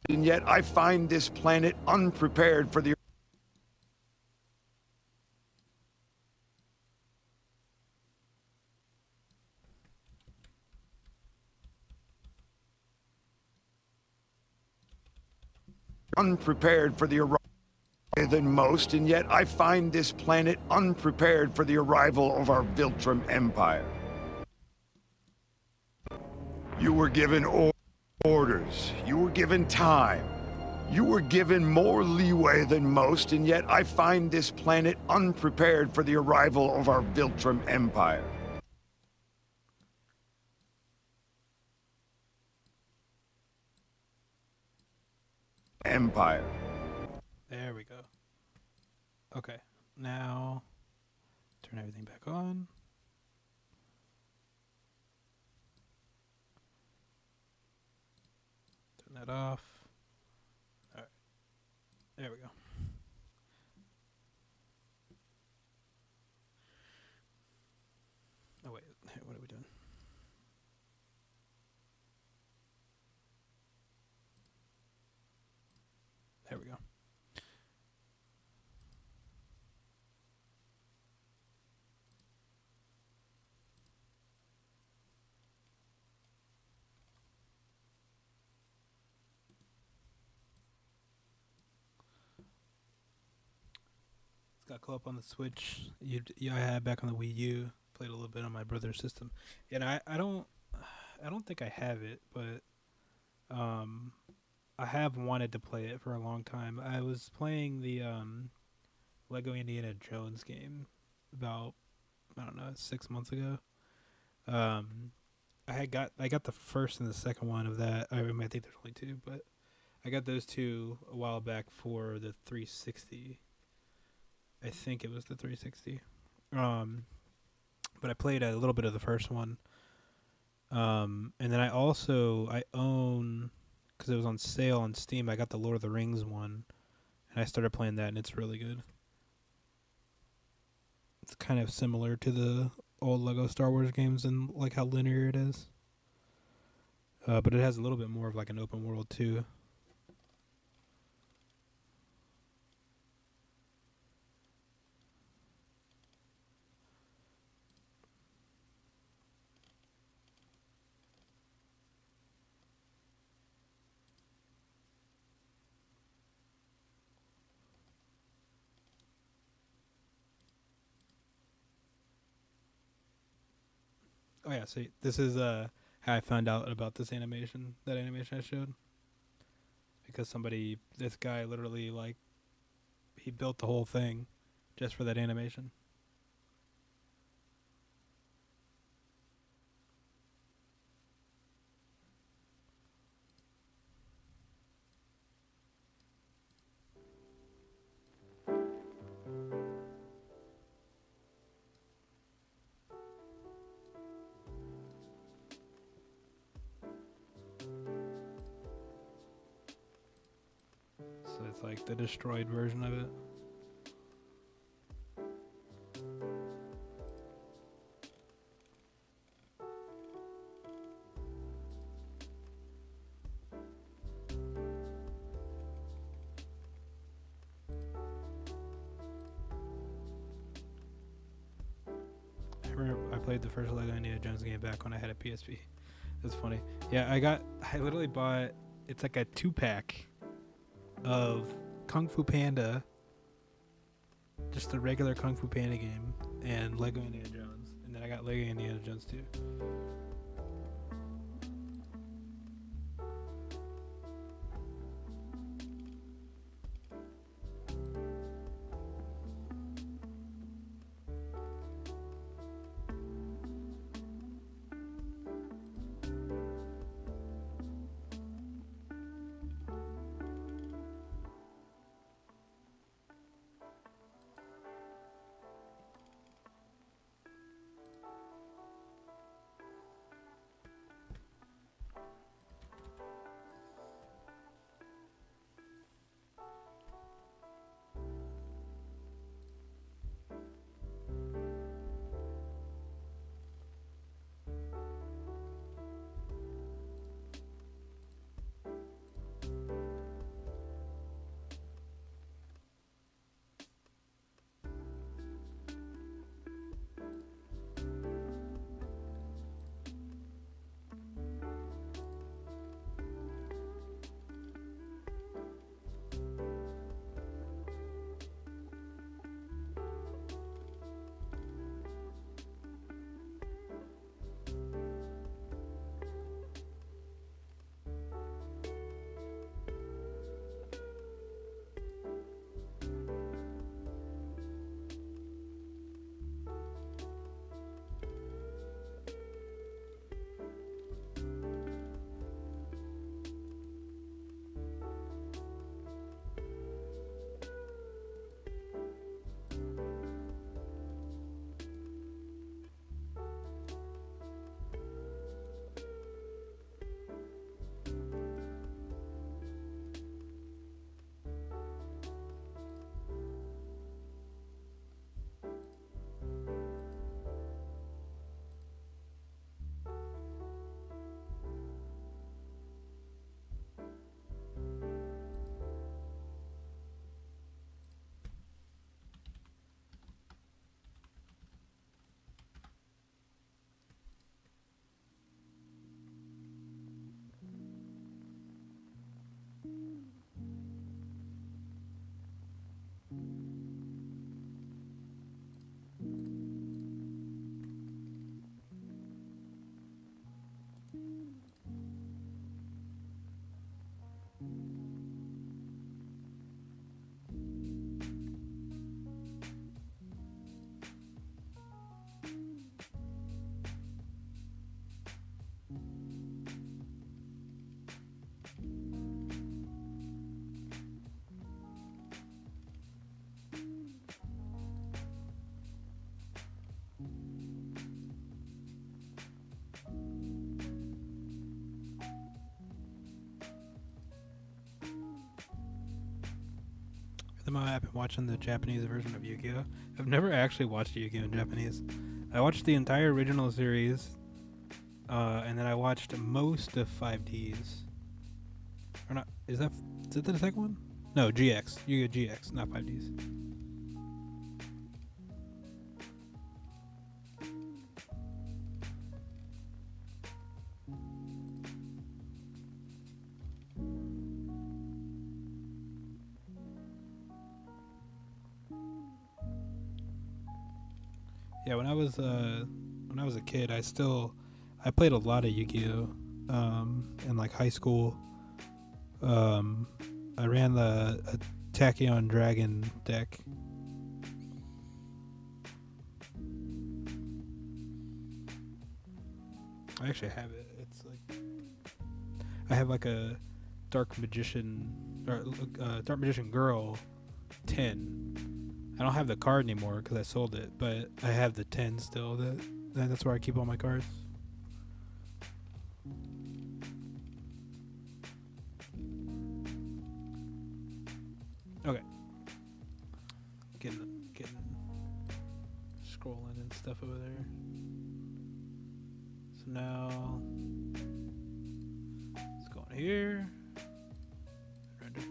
[SPEAKER 4] And yet I find this planet unprepared for the. Unprepared for the arrival than most, and yet I find this planet unprepared for the arrival of our Viltrum Empire. You were given orders. You were given time. You were given more leeway than most, and yet I find this planet unprepared for the arrival of our Viltrum Empire. Empire.
[SPEAKER 3] There we go. Okay, now turn everything back on. Turn that off. All right, there we go. Oh wait, what are we doing? There we go. It's got co-op on the Switch. I had back on the Wii U. Played a little bit on my brother's system. And I don't think I have it, but I have wanted to play it for a long time. I was playing the Lego Indiana Jones game about, I don't know, 6 months ago. I got the first and the second one of that. I mean, I think there's only two, but I got those two a while back for the 360. I think it was the 360. But I played a little bit of the first one. And then I own, because it was on sale on Steam, I got the Lord of the Rings one, and I started playing that, and it's really good. It's kind of similar to the old Lego Star Wars games and like how linear it is. but it has a little bit more of like an open world too. Oh yeah, so this is how I found out about this animation, that animation I showed. Because this guy literally like, he built the whole thing just for that animation. So it's like the destroyed version of it. I remember I played the first Lego Indiana Jones game back when I had a PSP. It's funny. Yeah, I literally bought, it's like a 2-pack of Kung Fu Panda, just the regular Kung Fu Panda game, and Lego Indiana Jones. And then I got Lego Indiana Jones too. I've been watching the Japanese version of Yu-Gi-Oh! I've never actually watched Yu-Gi-Oh! In Japanese. I watched the entire original series and then I watched most of 5Ds. Or not? Is that the second one? No, GX. You get GX, not 5Ds. Yeah, when I was a kid, I played a lot of Yu-Gi-Oh. In like high school. I ran a Tachyon Dragon deck. I actually have it. It's like I have like a Dark Magician or Dark Magician Girl 10. I don't have the card anymore because I sold it, but I have the 10 still. That's where I keep all my cards. Okay. Getting scrolling and stuff over there. So now let's go in here. Render.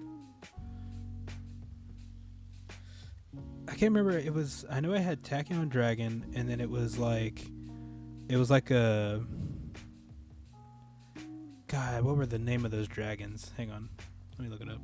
[SPEAKER 3] I can't remember. I know I had Tachyon Dragon, and then it was like a. God, what were the name of those dragons? Hang on, let me look it up.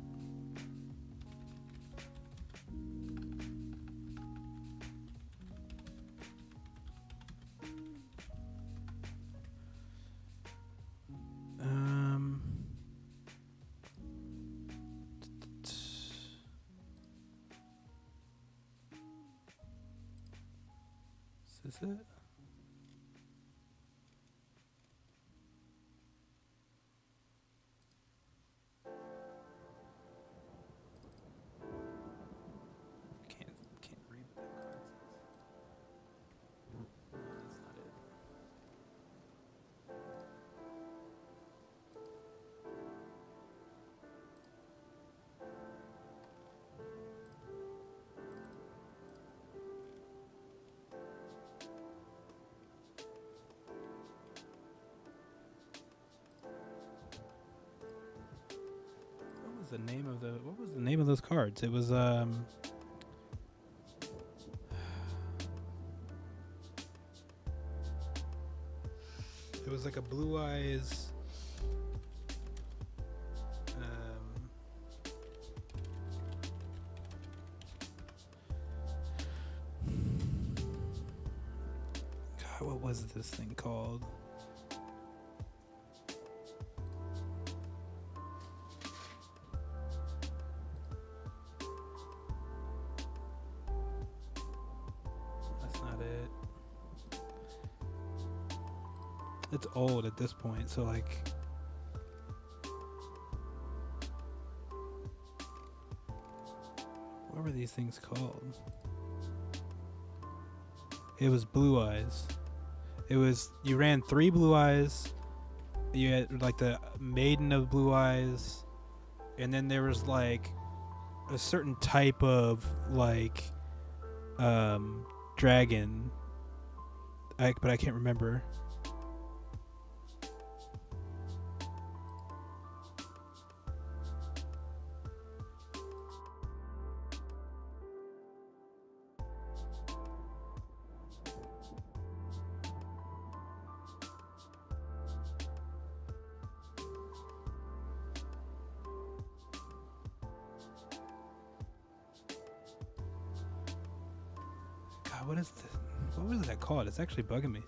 [SPEAKER 3] Is this it? Can't read what that card says. No, that's not it. What was the name of those cards? It was it was like a Blue Eyes God, what was this thing called? It's old at this point, so like what were these things called? It was Blue Eyes. It was, you ran 3 Blue Eyes. You had like the Maiden of Blue Eyes, and then there was like a certain type of like dragon. But I can't remember. What was that called? It's actually bugging me.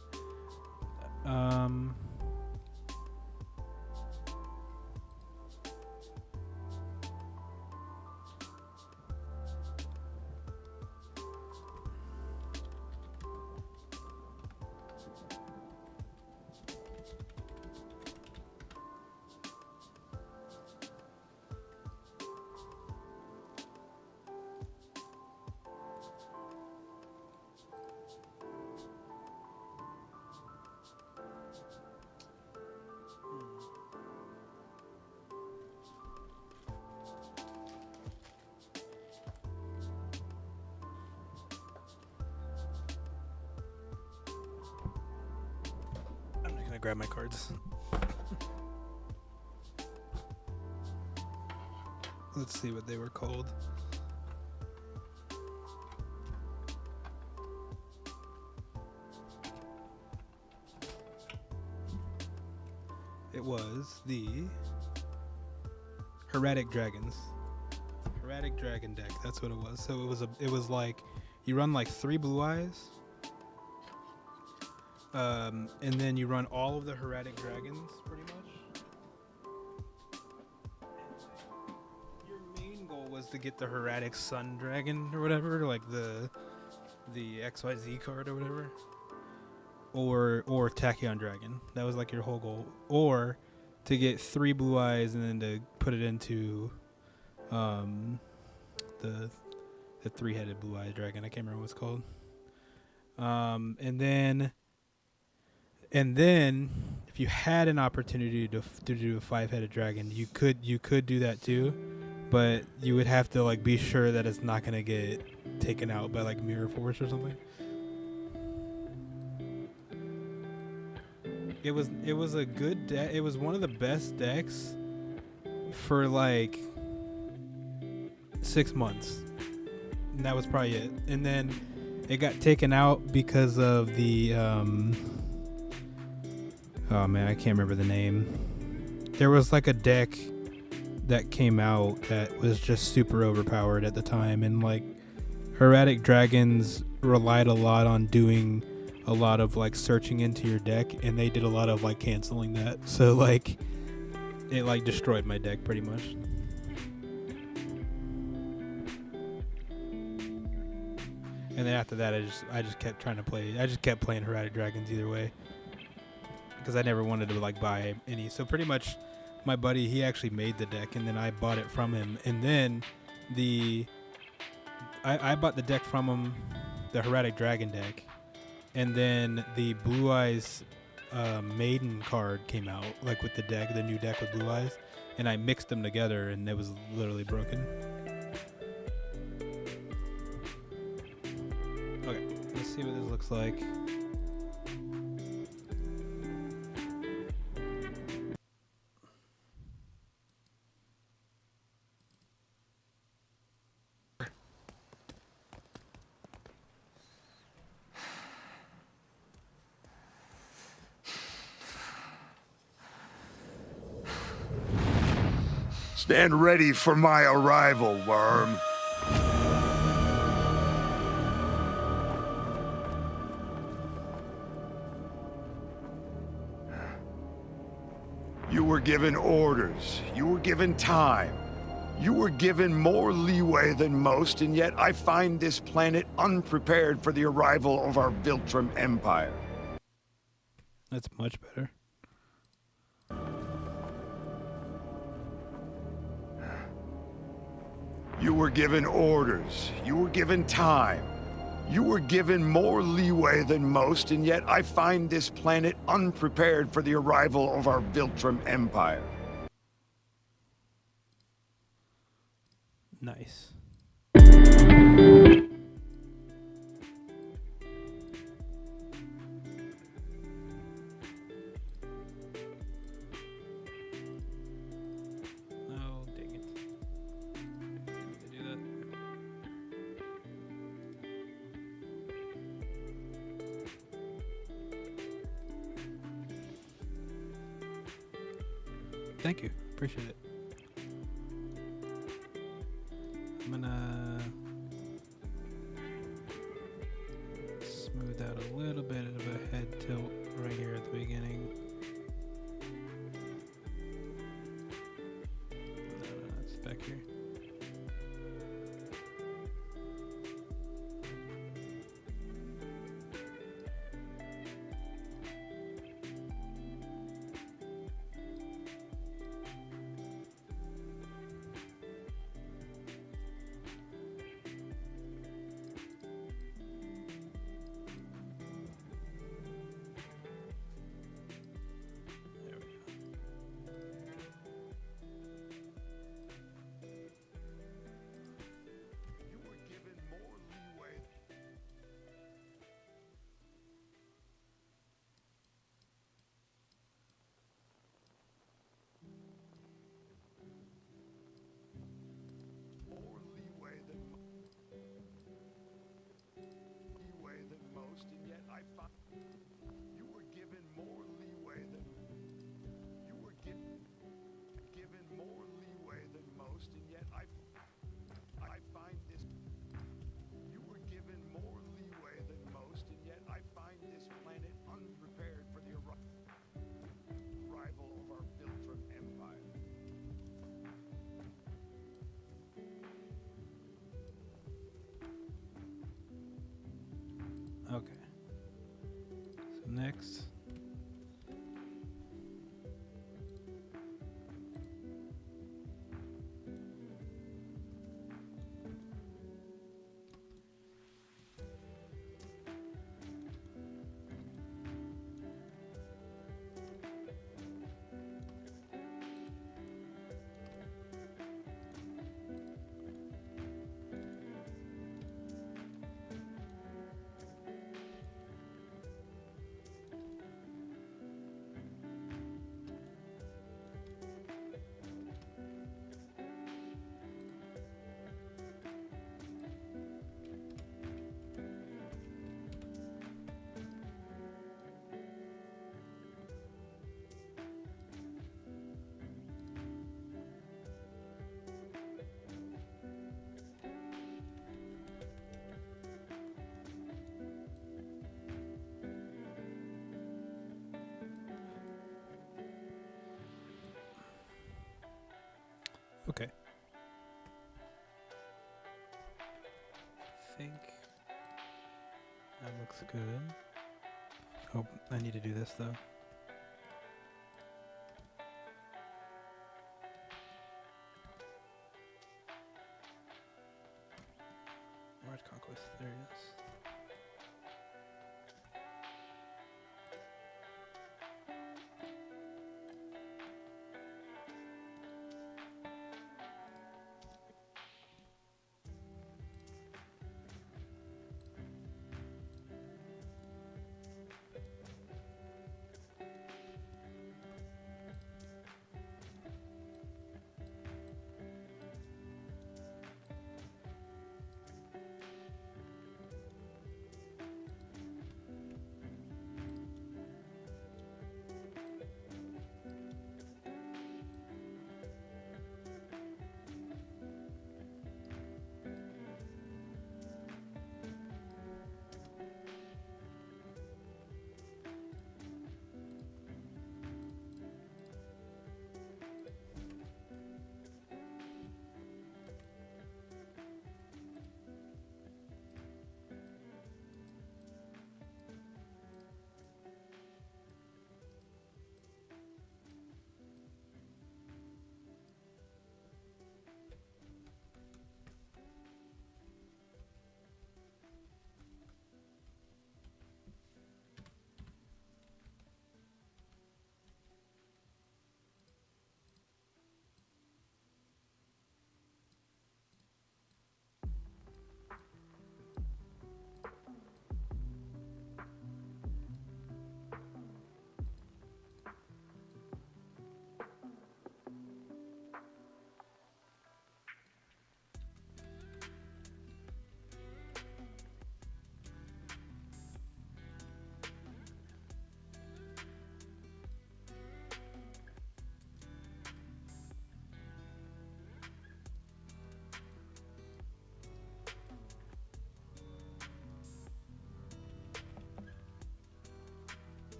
[SPEAKER 3] grab my cards. Let's see what they were called. It was the Heretic Dragons. Heretic Dragon deck. That's what it was. So it was like you run like 3 blue eyes. And then you run all of the Heretic Dragons pretty much. Your main goal was to get the Heretic Sun Dragon or whatever, like the XYZ card or whatever. Or Tachyon Dragon. That was like your whole goal. Or to get 3 blue eyes and then to put it into the 3-headed blue eye dragon. I can't remember what it's called. And then if you had an opportunity to do a 5-headed dragon, you could do that too, but you would have to like be sure that it's not gonna get taken out by like Mirror Force or something. It was a good deck. It was one of the best decks for like 6 months, and that was probably it. And then it got taken out because of the oh man, I can't remember the name. There was like a deck that came out that was just super overpowered at the time, and like Heretic Dragons relied a lot on doing a lot of like searching into your deck, and they did a lot of like canceling that, so like it like destroyed my deck pretty much. And then after that, I just kept trying to play. I just kept playing Heretic Dragons either way, because I never wanted to like buy any. So pretty much, my buddy, he actually made the deck, and then I bought it from him. And then I bought the deck from him, the Heretic Dragon deck, and then the Blue Eyes Maiden card came out, like with the deck, the new deck with Blue Eyes, and I mixed them together, and it was literally broken. Okay, let's see what this looks like.
[SPEAKER 4] Stand ready for my arrival, worm. You were given orders. You were given time. You were given more leeway than most, and yet I find this planet unprepared for the arrival of our Viltrum Empire.
[SPEAKER 3] That's much better.
[SPEAKER 4] You were given orders. You were given time. You were given more leeway than most, and yet I find this planet unprepared for the arrival of our Viltrum Empire.
[SPEAKER 3] Nice. Oh, dang it. I need to do that. Thank you. Appreciate it. I'm gonna smooth out a little bit of a head tilt right here at the beginning. No, it's back here.
[SPEAKER 4] I find you were given more leeway than you were given more leeway than most, and yet I find this you were given more leeway than most, and yet I find this planet unprepared for the arrival of our Filtrum Empire.
[SPEAKER 3] Okay. So next. Okay. I think that looks good. Oh, I need to do this though. Where's Conquest? There it is.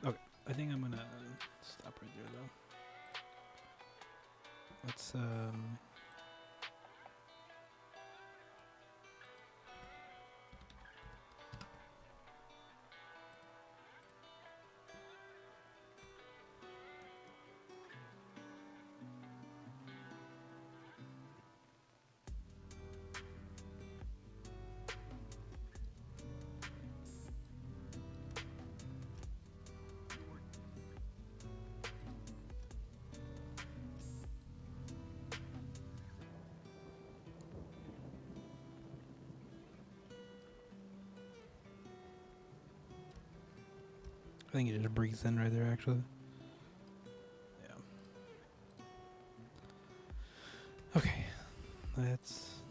[SPEAKER 3] Okay, I think I'm gonna stop right there though. Let's think he just breathes in right there, actually. Yeah. Okay. Let's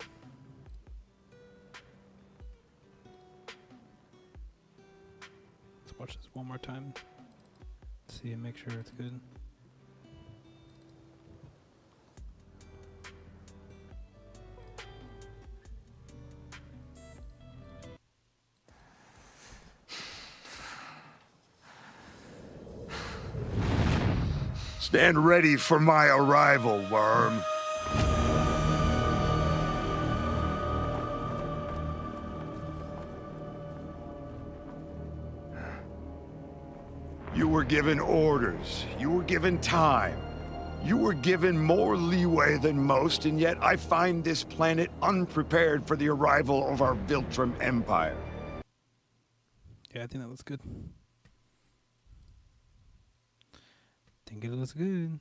[SPEAKER 3] watch this one more time. See and make sure it's good.
[SPEAKER 4] Stand ready for my arrival, worm. You were given orders. You were given time. You were given more leeway than most, and yet I find this planet unprepared for the arrival of our Viltrum Empire.
[SPEAKER 3] Yeah, I think that looks good. Think it looks good.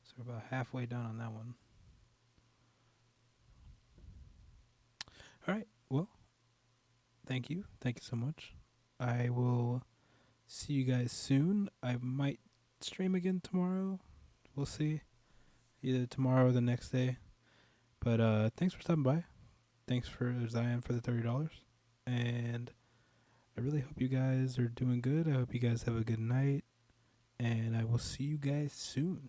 [SPEAKER 3] So we're about halfway done on that one. All right. Well, thank you. Thank you so much. I will see you guys soon. I might stream again tomorrow. We'll see. Either tomorrow or the next day. But thanks for stopping by. Thanks for Zion for the $30. And I really hope you guys are doing good. I hope you guys have a good night. And I will see you guys soon.